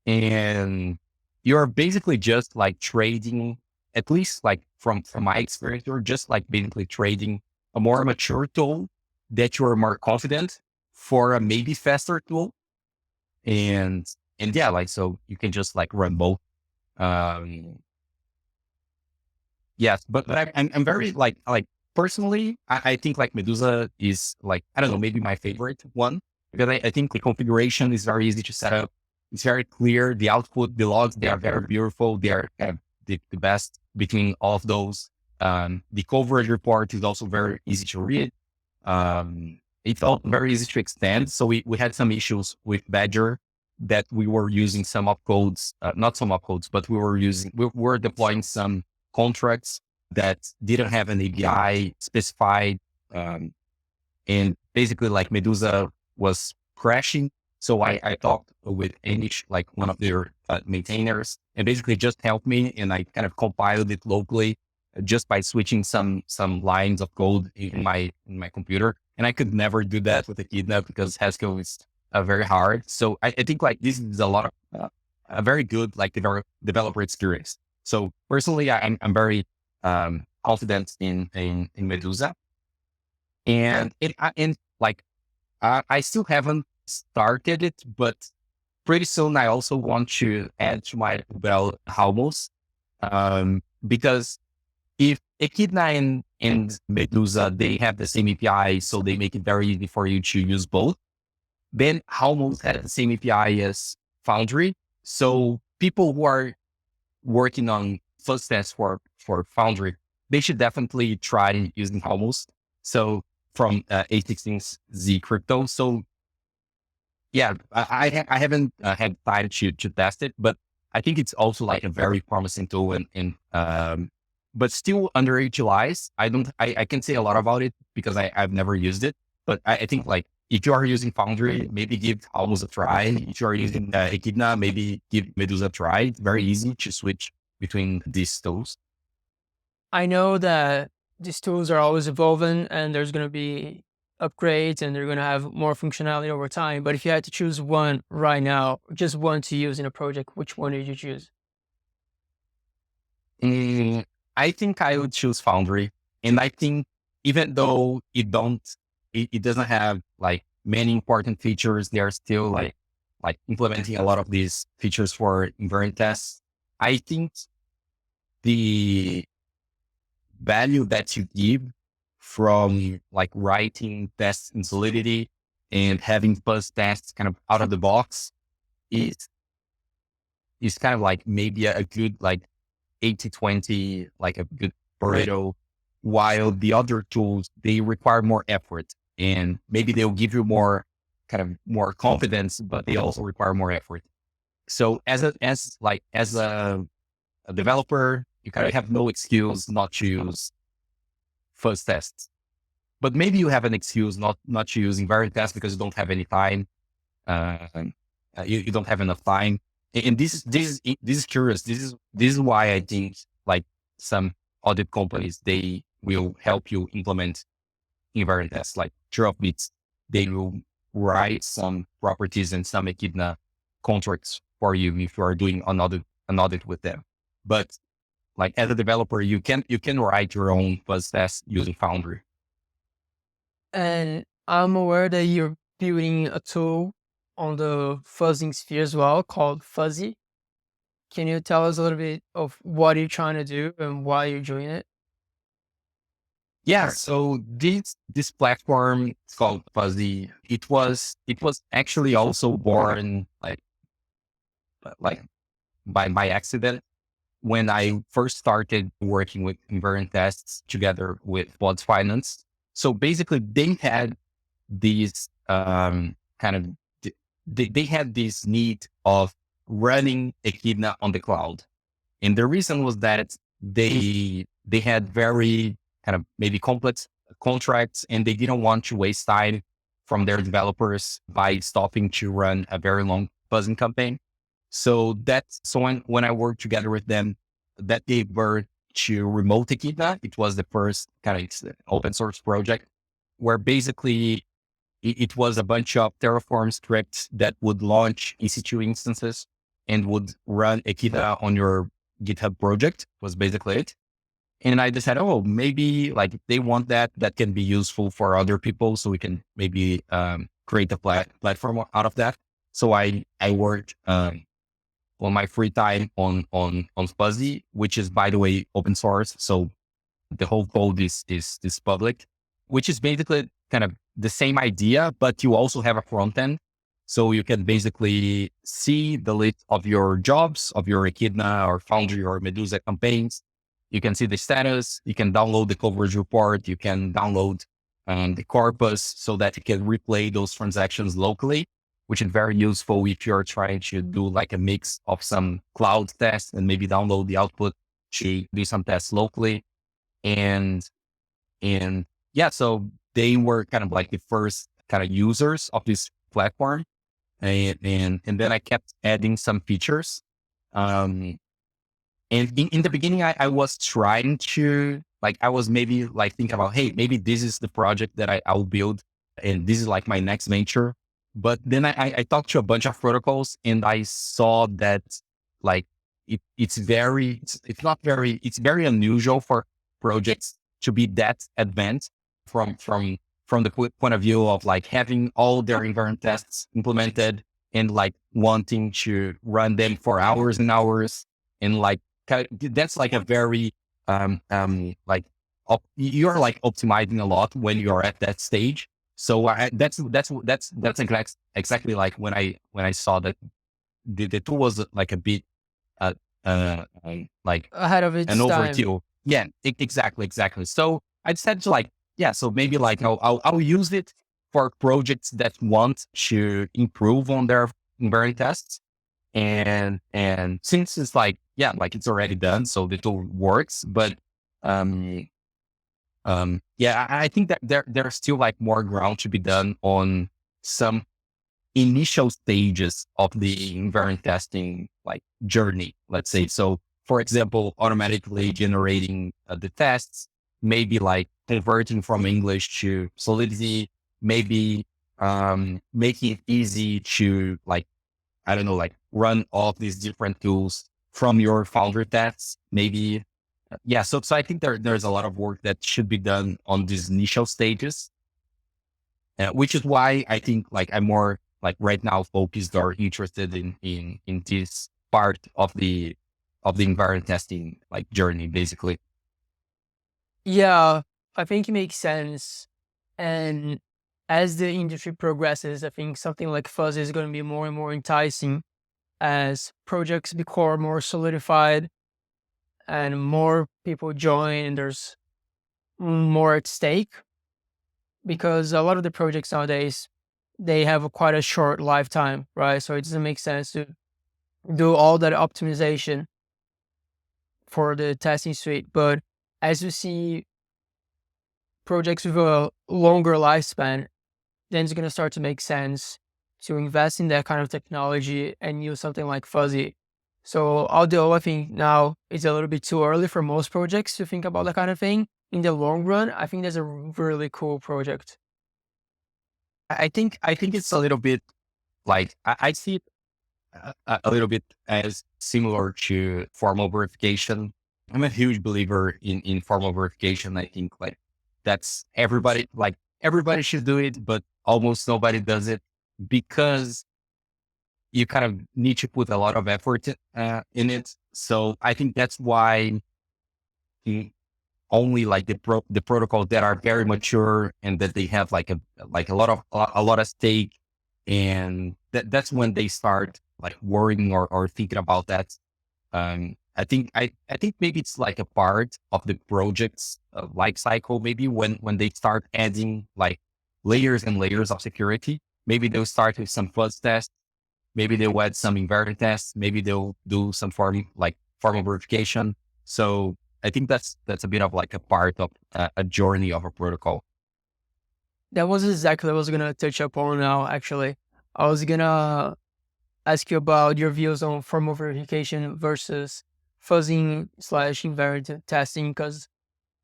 And you're basically just like trading, at least like from my experience, you're just like basically trading a more mature tool that you're more confident for a maybe faster tool. And yeah, like so you can just like run both. Um yes, but I'm very like personally, I think like Medusa is like, I don't know, maybe my favorite one because I think the configuration is very easy to set up. It's very clear. The output, the logs, they are very beautiful. They are kind of the best between all of those. The coverage report is also very easy to read. It's all very easy to extend. So we had some issues with Badger that we were using some opcodes, not some opcodes, but we were deploying some contracts that didn't have an API specified. Um, and basically like Medusa was crashing. So I talked with Anish, like one of their maintainers, and basically just helped me. And I kind of compiled it locally just by switching some lines of code in my computer. And I could never do that with Echidna because Haskell is very hard. So I think like this is a lot of a very good like developer experience. So personally, I'm very confident in Medusa, and like I still haven't started it, but pretty soon I also want to add to my belt Halmos, because if Echidna and Medusa they have the same API, so they make it very easy for you to use both. Then Halmos has the same API as Foundry, so people who are working on fuzz tests for Foundry, they should definitely try using Halmos. So from A16Z crypto. So yeah, I haven't had time to test it, but I think it's also like a very promising tool and but still underutilized. I can say a lot about it because I've never used it, but I think like if you are using Foundry, maybe give Almost a try. If you are using Echidna, maybe give Medusa a try. It's very easy to switch between these tools. I know that these tools are always evolving and there's going to be upgrades and they're going to have more functionality over time. But if you had to choose one right now, just one to use in a project, which one did you choose? Mm, I think I would choose Foundry. And I think even though it doesn't have like many important features. They are still like implementing a lot of these features for invariant tests. I think the value that you give from like writing tests in Solidity and having Fuzz tests kind of out of the box is kind of like maybe a good like 80-20, like a good Pareto, while the other tools, they require more effort and maybe they'll give you more kind of more confidence, but they also require more effort. So as a developer, you kind of have no excuse not to use Fuzz tests, but maybe you have an excuse not to use invariant tests because you don't have any time. Uh, you don't have enough time. And this is curious. This is why I think like some audit companies, they will help you implement invariant tests. Like bits, they will write some properties and some Echidna contracts for you if you are doing an audit with them. But like as a developer, you can write your own Fuzz test using Foundry. And I'm aware that you're building a tool on the fuzzing sphere as well called Fuzzy. Can you tell us a little bit of what you're trying to do and why you're doing it? Yeah. So this platform, it's called Fuzzy. It was actually also born like by accident when I first started working with invariant tests together with Bod's Finance. So basically, they had these kind of they had this need of running Echidna on the cloud, and the reason was that they had very kind of maybe complex contracts, and they didn't want to waste time from their developers by stopping to run a very long fuzzing campaign. So when I worked together with them, that gave birth to Remote Echidna. It was the first kind of open source project where basically it was a bunch of Terraform scripts that would launch EC2 instances and would run Echidna on your GitHub project, was basically it. And I decided, oh, maybe like if they want that can be useful for other people. So we can maybe create a platform out of that. So I worked on my free time on Fuzzy, which is, by the way, open source. So the whole code is public, which is basically kind of the same idea, but you also have a front end. So you can basically see the list of your jobs, of your Echidna or Foundry or Medusa campaigns. You can see the status. You can download the coverage report. You can download the corpus so that you can replay those transactions locally, which is very useful if you're trying to do like a mix of some cloud tests and maybe download the output to do some tests locally. And yeah, so they were kind of like the first kind of users of this platform. And then I kept adding some features. And in the beginning, I was trying to like, I was maybe like thinking about, hey, maybe this is the project that I'll build. And this is like my next venture. But then I talked to a bunch of protocols and I saw that like it's very unusual for projects to be that advanced from the point of view of like having all their invariant tests implemented and like wanting to run them for hours and hours. And like, that's like a very, like you're like optimizing a lot when you're at that stage. So that's exactly like when I saw that the tool was like a bit, uh, like Ahead of an its time. overkill. Yeah, exactly. So I decided to like, yeah, so maybe like I'll use it for projects that want to improve on their invariant tests. And since it's like, yeah, like it's already done, so the tool works, but, yeah, I think that there's still like more ground to be done on some initial stages of the invariant testing like journey, let's say. So for example, automatically generating the tests, maybe like converting from English to Solidity, maybe making it easy to like, I don't know, like run all of these different tools from your Foundry tests, maybe. Yeah. So I think there's a lot of work that should be done on these initial stages. which is why I think like I'm more like right now focused or interested in this part of the invariant testing like journey, basically. Yeah, I think it makes sense. And as the industry progresses, I think something like Fuzz is going to be more and more enticing as projects become more solidified and more people join and there's more at stake, because a lot of the projects nowadays, they have quite a short lifetime, right? So it doesn't make sense to do all that optimization for the testing suite. But as you see projects with a longer lifespan, then it's going to start to make sense to invest in that kind of technology and use something like Fuzzy. So although I think now it's a little bit too early for most projects to think about that kind of thing, in the long run, I think that's a really cool project. I think it's a little bit like I see it a little bit as similar to formal verification. I'm a huge believer in formal verification. I think like that's everybody should do it, but almost nobody does it because you kind of need to put a lot of effort in it. So I think that's why the, only like the protocols that are very mature and that they have like a lot of stake, and that's when they start like worrying or thinking about that. I think maybe it's like a part of the project's life cycle. Maybe when they start adding like layers and layers of security, maybe they'll start with some fuzz tests. Maybe they'll add some invariant tests. Maybe they'll do some formal verification. So I think that's a bit of like a part of a journey of a protocol. That was exactly what I was going to touch upon now, actually. I was going to ask you about your views on formal verification versus fuzzing slash invariant testing, because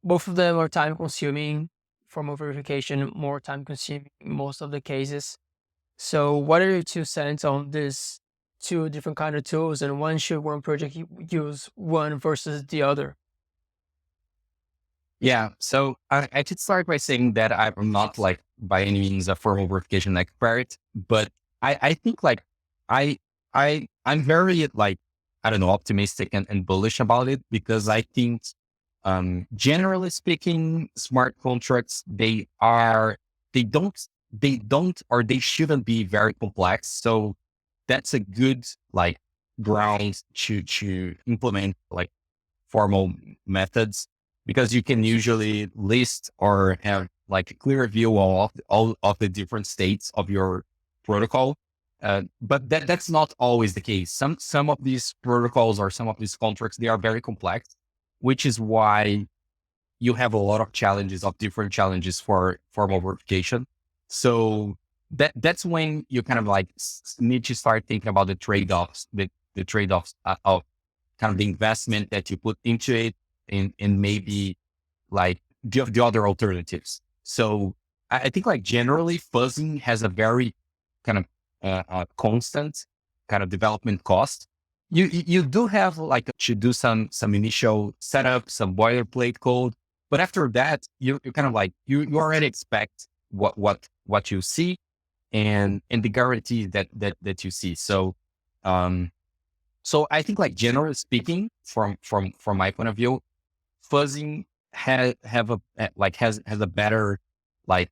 both of them are time consuming. Formal verification, more time consuming in most of the cases. So what are your 2 cents on this two different kind of tools, and when should one project use one versus the other? Yeah. So I should start by saying that I'm not like by any means a formal verification expert, but I think like I I'm very like, I don't know, optimistic and bullish about it because I think generally speaking, smart contracts, they don't or they shouldn't be very complex. So that's a good like ground to implement like formal methods, because you can usually list or have like a clear view of all of the different states of your protocol. But that's not always the case. Some of these protocols or some of these contracts, they are very complex, which is why you have a lot of challenges of different challenges for formal verification. So that's when you kind of like need to start thinking about the trade-offs, the trade-offs of kind of the investment that you put into it, and maybe like the other alternatives. So I think like generally fuzzing has a very kind of constant kind of development cost. You do have like to do some initial setup, some boilerplate code, but after that you kind of like you already expect what you see, and the guarantee that you see. Um so I think like generally speaking, from my point of view, fuzzing has a better like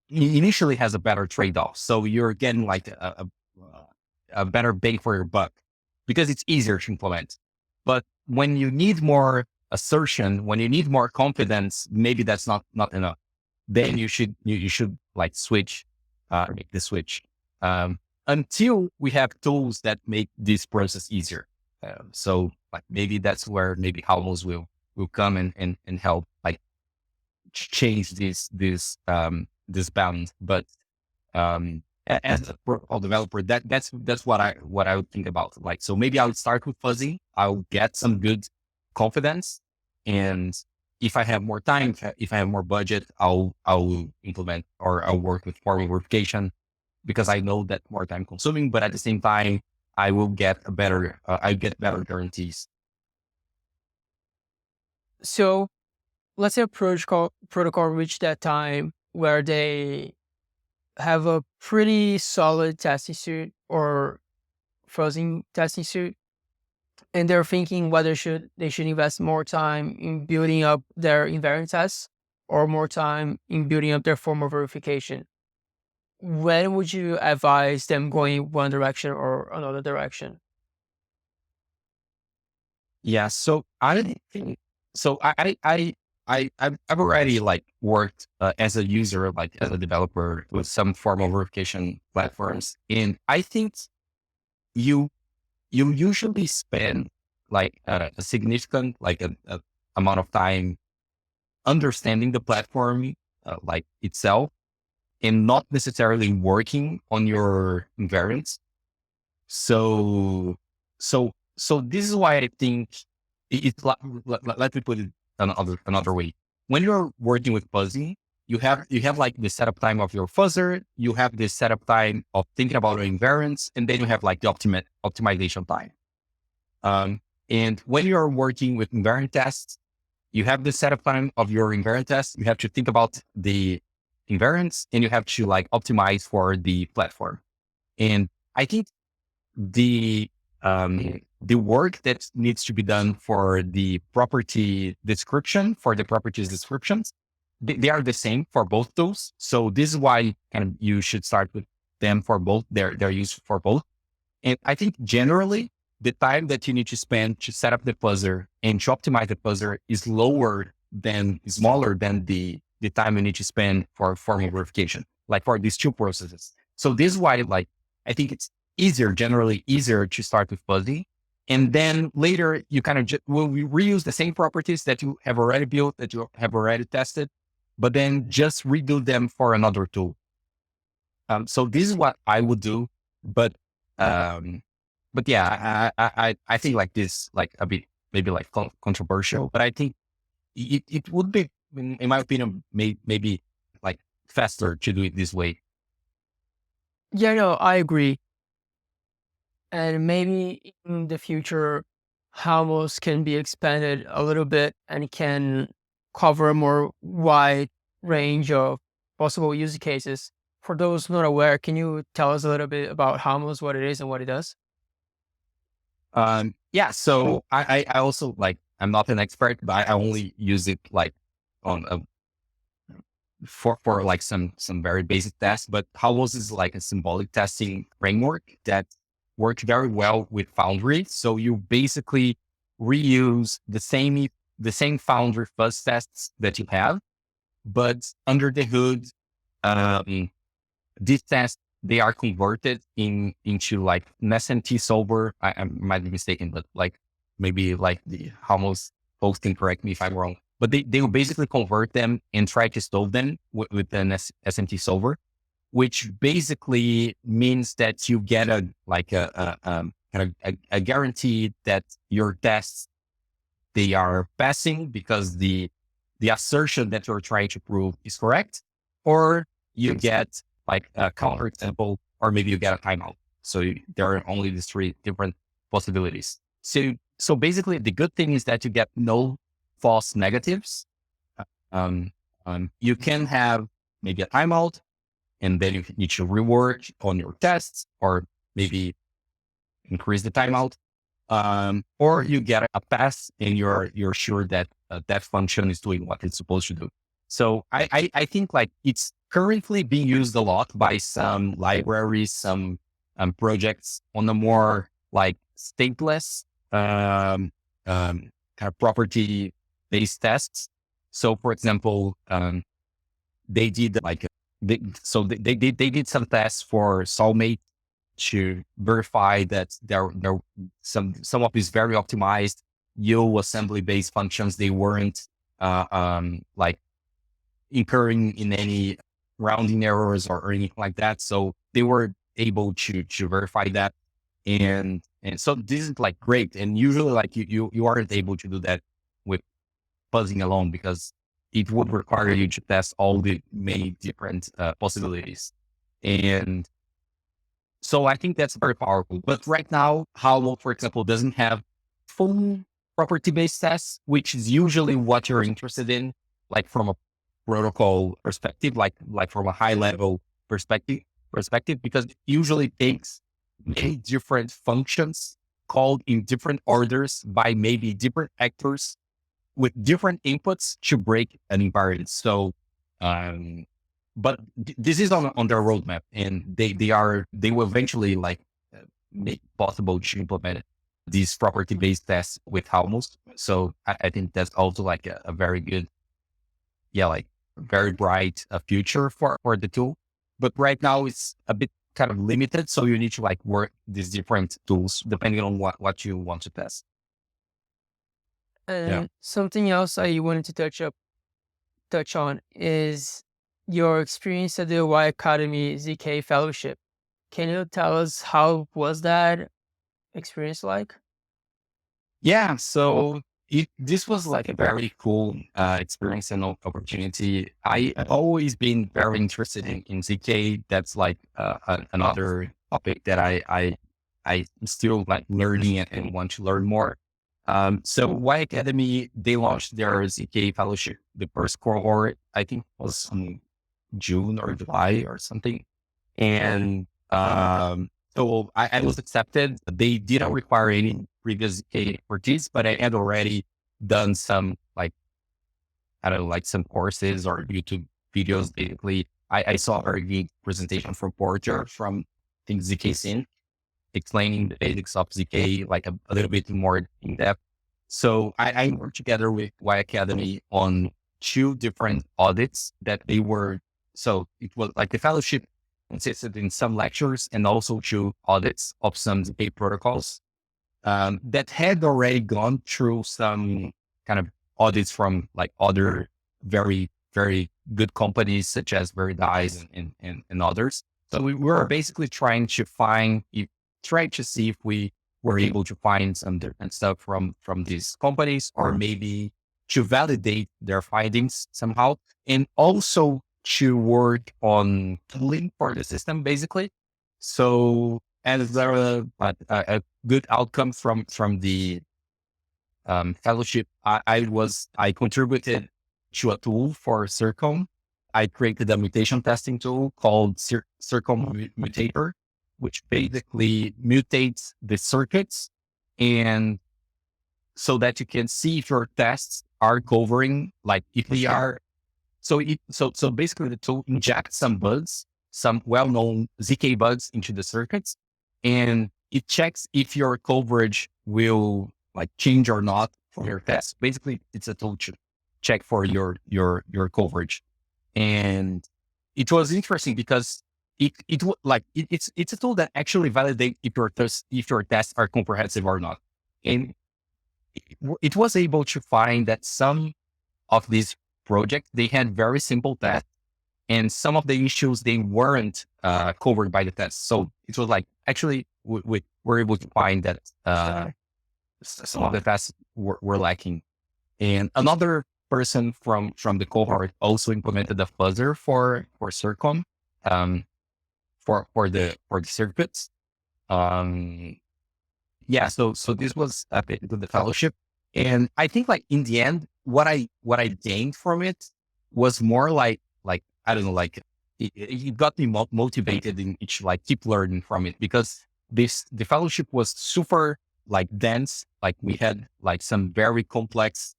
initially has a better trade off. So you're getting like a better bang for your buck because it's easier to implement. But when you need more assertion, when you need more confidence, maybe that's not enough. Then you should like make the switch. Until we have tools that make this process easier. So like maybe that's where maybe Halmos will come and help like change this bound. But as a protocol developer, that's what I would think about. Like, so maybe I would start with fuzzy. I'll get some good confidence, and if I have more time, if I have more budget, I'll implement or I'll work with formal verification because I know that more time consuming, but at the same time, I get better guarantees. So let's say a protocol reached that time where they have a pretty solid testing suite or fuzzing testing suite, and they're thinking whether they should invest more time in building up their invariant tests or more time in building up their formal verification. When would you advise them going one direction or another direction? Yeah. So I think so. I've already like worked as a user, like as a developer with some formal verification platforms, and I think you you usually spend like a significant like a amount of time understanding the platform like itself, and not necessarily working on your invariants. So, so this is why I think it's like, let me put it another way. When you're working with Fuzzy, you have like the setup time of your fuzzer, you have the setup time of thinking about your invariants, and then you have like the optimization time. And when you're working with invariant tests, you have the setup time of your invariant test. You have to think about the invariants, and you have to like optimize for the platform. And I think the the work that needs to be done for the property description, for the properties descriptions, they are the same for both those. So this is why kind of you should start with them for both. They're used for both. And I think generally the time that you need to spend to set up the fuzzer and to optimize the fuzzer is smaller than the time you need to spend for formal verification, like for these two processes. So this is why, like, I think it's generally easier to start with fuzzy. And then later you kind of will reuse the same properties that you have already built, that you have already tested, but then just rebuild them for another tool. So this is what I would do, but, um, but yeah, I think like this, like a bit, maybe like controversial, but I think it would be, in my opinion, maybe like faster to do it this way. Yeah, no, I agree. And maybe in the future, Hummus can be expanded a little bit and can cover a more wide range of possible use cases. For those not aware, can you tell us a little bit about Hummus, what it is and what it does? Yeah. So I also like, I'm not an expert, but I only use it like on for like some very basic tests, but Howls is like a symbolic testing framework that works very well with Foundry. So you basically reuse the same Foundry fuzz tests that you have, but under the hood, um, these tests, they are converted into like an SMT solver. I might be mistaken, but like maybe like the Hamos folks can correct me if I'm wrong. But they will basically convert them and try to solve them with an SMT solver, which basically means that you get a like kind of a guarantee that your tests, they are passing because the assertion that you're trying to prove is correct, or you get like a counterexample, or maybe you get a timeout. So there are only these three different possibilities. So basically, the good thing is that you get no false negatives. Um, you can have maybe a timeout, and then you need to rework on your tests, or maybe increase the timeout. Or you get a pass and you're sure that that function is doing what it's supposed to do. So I think like it's currently being used a lot by some libraries, some projects on the more like stateless kind of property based tests. So for example, they did like they did some tests for soulmate to verify that there some of these very optimized yield assembly based functions, they weren't like incurring in any rounding errors or anything like that. So they were able to verify that. And so this is like great. And usually like you aren't able to do that with fuzzing alone, because it would require you to test all the many different possibilities. And so I think that's very powerful. But right now, Howl, for example, doesn't have full property-based tests, which is usually what you're interested in, like from a protocol perspective, like from a high level perspective because it usually takes many different functions called in different orders by maybe different actors with different inputs to break an invariant. So, um, but this is on their roadmap, and they will eventually make possible to implement these property based tests with Almost. So I think that's also like a very good, like very bright future for the tool. But right now it's a bit kind of limited, so you need to like work these different tools depending on what you want to test. Yeah. And something else I wanted to touch on is your experience at the yAcademy ZK fellowship. Can you tell us how was that experience like? Yeah, so this was like a very cool experience and opportunity. I've always been very interested in ZK. That's like another topic that I still like learning and want to learn more. So yAcademy, they launched their ZK fellowship, the first cohort, I think was in June or July or something. And so I was accepted. They didn't require any previous expertise, but I had already done some like, I don't know, like some courses or YouTube videos. Basically, I saw a very good presentation from Porter from I think ZK Sync explaining the basics of ZK like a little bit more in depth. So I worked together with yAcademy on two different audits that they were, so it was like the fellowship consisted in some lectures and also two audits of some ZK protocols that had already gone through some kind of audits from like other very, very good companies such as Veridice and others. So we were basically trying to see if we were able to find some different stuff from these companies, or maybe to validate their findings somehow, and also to work on tooling for the system, basically. So as a good outcome from the fellowship, I contributed to a tool for Circom. I created a mutation testing tool called Circom Mutator, which basically mutates the circuits, and so that you can see if your tests are covering, like if they are. So basically the tool injects some bugs, some well-known ZK bugs into the circuits, and it checks if your coverage will like change or not for your test. Basically, it's a tool to check for your coverage. And it was interesting because it's a tool that actually validates if your tests are comprehensive or not. And it was able to find that some of these projects, they had very simple tests, and some of the issues, they weren't covered by the test. So it was like, actually, we were able to find that some of the tests were lacking. And another person from the cohort also implemented a fuzzer for Circom, for the circuits. Yeah, so this was a bit of the fellowship, and I think like in the end, what I gained from it was more like I don't know, like it got me motivated in each, like keep learning from it, because the fellowship was super like dense. Like we had like some very complex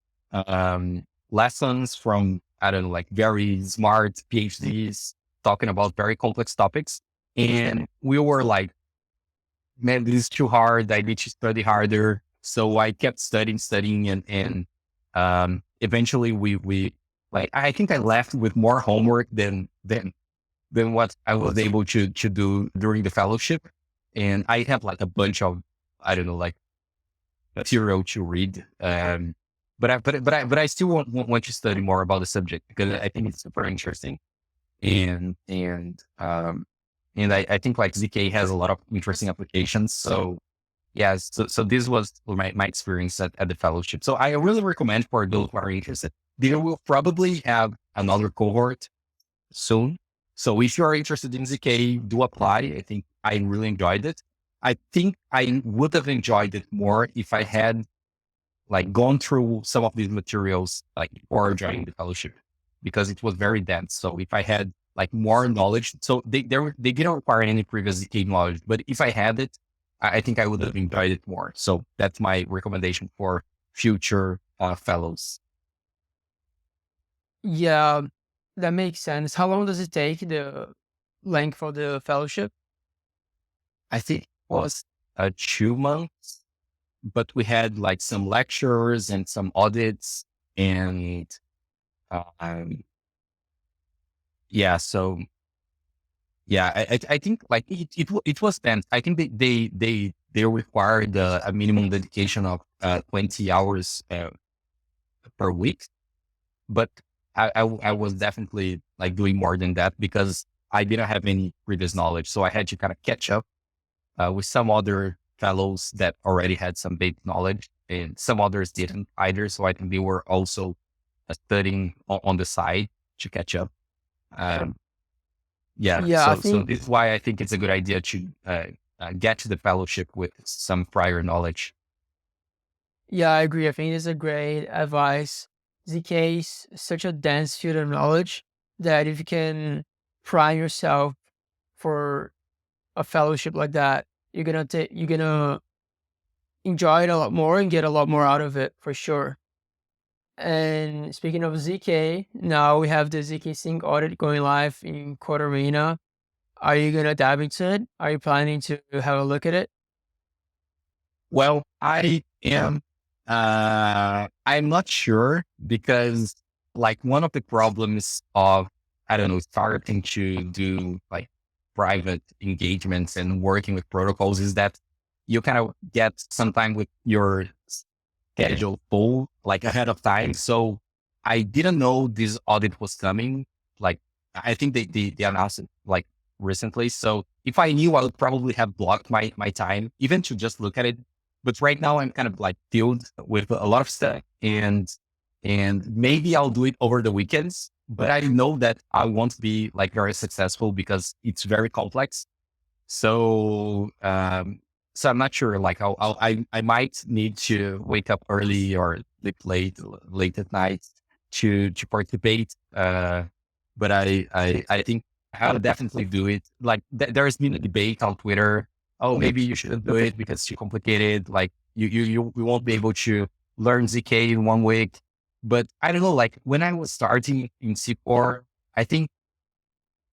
lessons from, I don't know, like very smart PhDs talking about very complex topics, and we were like, man, this is too hard. I need to study harder. So I kept studying and eventually we like, I think I left with more homework than what I was able to do during the fellowship. And I have like a bunch of, I don't know, like material to read. But I still want to study more about the subject because I think it's super interesting. And I think like ZK has a lot of interesting applications. So yeah, so this was my experience at the fellowship. So I really recommend for those who are interested. They will probably have another cohort soon. So if you are interested in ZK, do apply. I think I really enjoyed it. I think I would have enjoyed it more if I had like gone through some of these materials like before joining the fellowship, because it was very dense. So if I had like more knowledge. So they didn't require any previous ZK knowledge, but if I had it, I think I would have enjoyed it more. So that's my recommendation for future fellows. Yeah, that makes sense. How long does it take, the length for the fellowship? I think it was 2 months, but we had like some lectures and some audits and um, yeah. So yeah, I think like it was dense. I think they required a minimum dedication of 20 hours per week, but I was definitely like doing more than that because I didn't have any previous knowledge. So I had to kind of catch up with some other fellows that already had some basic knowledge and some others didn't either. So I think they were also studying on the side to catch up. Um, yeah. Yeah, I So think this is why I think it's a good idea to get to the fellowship with some prior knowledge. yeah, I agree. I think it's a great advice. ZK is such a dense field of knowledge that if you can prime yourself for a fellowship like that, you're gonna enjoy it a lot more and get a lot more out of it for sure. And speaking of ZK, now we have the ZK Sync audit going live in Code Arena. Are you gonna dive into it? Are you planning to have a look at it? Well, I am. I'm not sure because like one of the problems of, I don't know, starting to do like private engagements and working with protocols is that you kind of get sometime with your schedule full like ahead of time. So I didn't know this audit was coming. Like I think they announced it like recently. So if I knew, I would probably have blocked my time even to just look at it. But right now I'm kind of like filled with a lot of stuff and maybe I'll do it over the weekends, but I know that I won't be like very successful because it's very complex. So, so I'm not sure. Like, I might need to wake up early or sleep late at night to participate. But I think I'll definitely do it. Like, there's been a debate on Twitter. Oh, maybe you shouldn't do it because it's too complicated. Like, you won't be able to learn ZK in 1 week. But I don't know. Like, when I was starting in C4, I think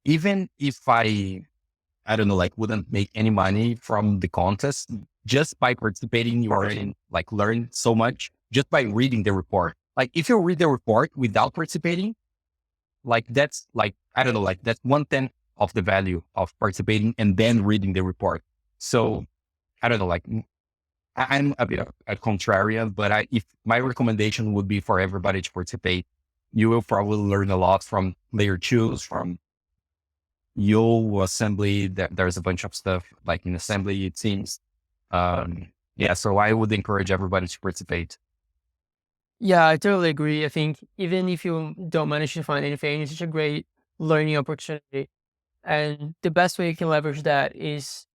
even if I don't know, like wouldn't make any money from the contest. Just by participating, you already like learn so much just by reading the report. Like if you read the report without participating, like that's like, I don't know, like that's 1/10 of the value of participating and then reading the report. So I don't know, like I'm a bit of a contrarian, but if my recommendation would be for everybody to participate, you will probably learn a lot from layer twos, from Yo assembly, there's a bunch of stuff like in assembly, it seems. Yeah, so I would encourage everybody to participate. Yeah, I totally agree. I think even if you don't manage to find anything, it's such a great learning opportunity. And the best way you can leverage that is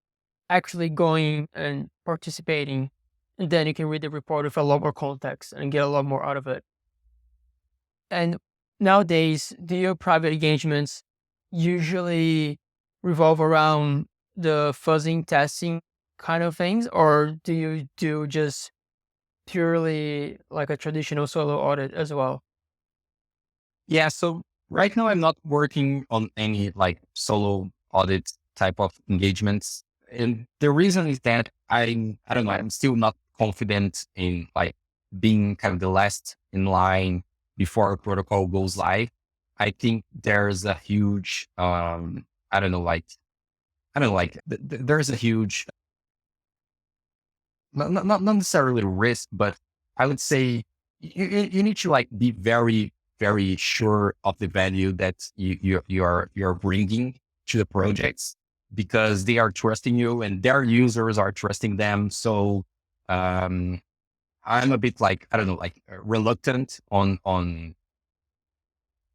actually going and participating. And then you can read the report with a lot more context and get a lot more out of it. And nowadays, do your private engagements usually revolve around the fuzzing testing kind of things, or do you do just purely like a traditional solo audit as well? Yeah, so right now I'm not working on any like solo audit type of engagements. And the reason is that I don't know, I'm still not confident in like being kind of the last in line before a protocol goes live. I think there's a huge, I don't know, like, I don't know, like there's a huge, not necessarily risk, but I would say you need to like be very, very sure of the value that you're bringing to the projects because they are trusting you and their users are trusting them. So, um, I'm a bit like, I don't know, like reluctant on,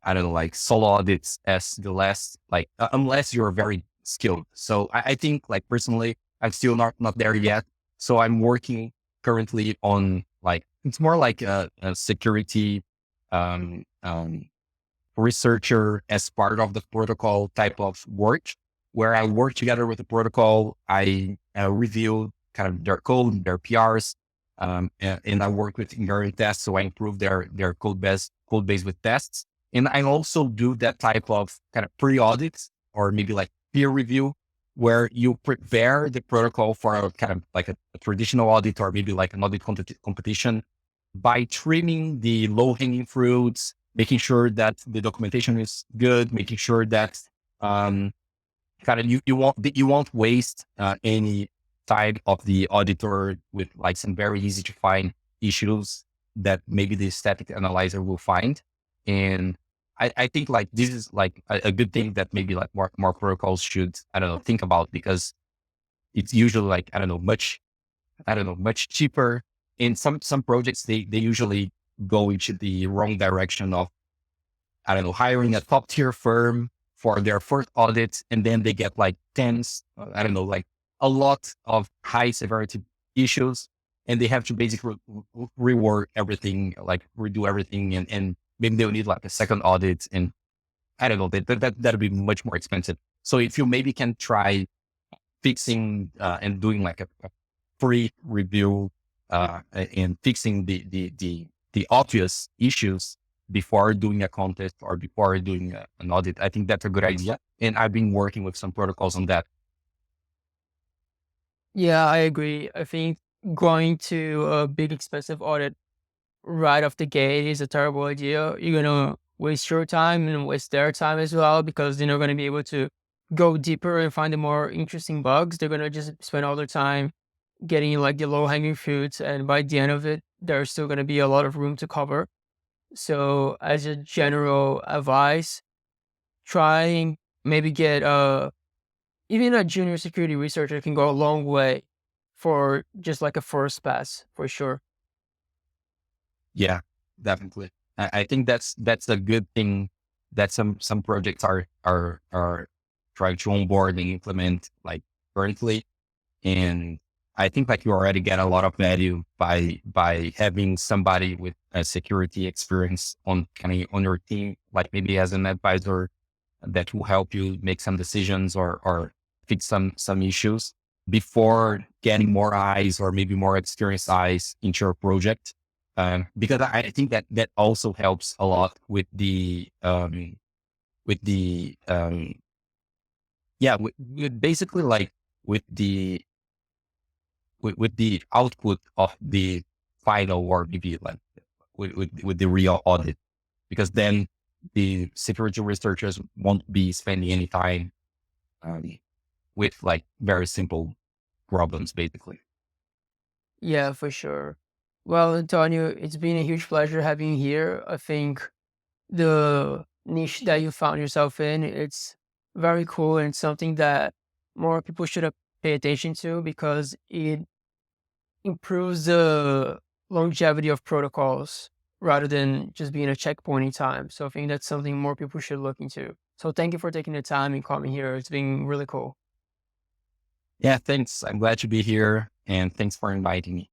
I don't know, like solo audits as the last, like, unless you're very skilled. So I think like personally, I'm still not there yet. So I'm working currently on like, it's more like a security, um, um, researcher as part of the protocol type of work, where I work together with the protocol. I review kind of their code, their PRs, and I work with invariant tests, so I improve their code base with tests. And I also do that type of kind of pre-audits or maybe like peer review, where you prepare the protocol for a kind of like a traditional audit or maybe like an audit competition by trimming the low hanging fruits, making sure that the documentation is good, making sure that um, kind of you won't waste any time of the auditor with like some very easy to find issues that maybe the static analyzer will find. And I think like this is like a good thing that maybe like more protocols should, I don't know, think about, because it's usually like, I don't know, much cheaper. In some projects, they usually go into the wrong direction of, I don't know, hiring a top tier firm for their first audit, and then they get like tens, I don't know, like a lot of high severity issues, and they have to basically rework everything, like redo everything, and maybe they'll need like a second audit, and I don't know, that'll be much more expensive. So if you maybe can try fixing and doing like a free review and fixing the obvious issues before doing a contest or before doing an audit, I think that's a good idea. And I've been working with some protocols on that. Yeah, I agree. I think going to a big expensive audit right off the gate is a terrible idea. You're gonna waste your time and waste their time as well, because they're not gonna be able to go deeper and find the more interesting bugs. They're gonna just spend all their time getting like the low hanging fruits, and by the end of it, there's still gonna be a lot of room to cover. So, as a general advice, try and maybe get even a junior security researcher can go a long way for just like a first pass for sure. Yeah, definitely. I think that's a good thing that some projects are trying to onboard and implement like currently. And I think like you already get a lot of value by having somebody with a security experience on kind of on your team, like maybe as an advisor that will help you make some decisions or fix some issues before getting more eyes or maybe more experienced eyes into your project. Because I think that that also helps a lot with the yeah with basically like with the with the output of the final or maybe like with the real audit, because then the security researchers won't be spending any time um, with like very simple problems, basically. Yeah, for sure. Well, Antonio, it's been a huge pleasure having you here. I think the niche that you found yourself in, it's very cool and something that more people should pay attention to, because it improves the longevity of protocols rather than just being a checkpoint in time. So I think that's something more people should look into. So thank you for taking the time and coming here. It's been really cool. Yeah, thanks. I'm glad to be here, and thanks for inviting me.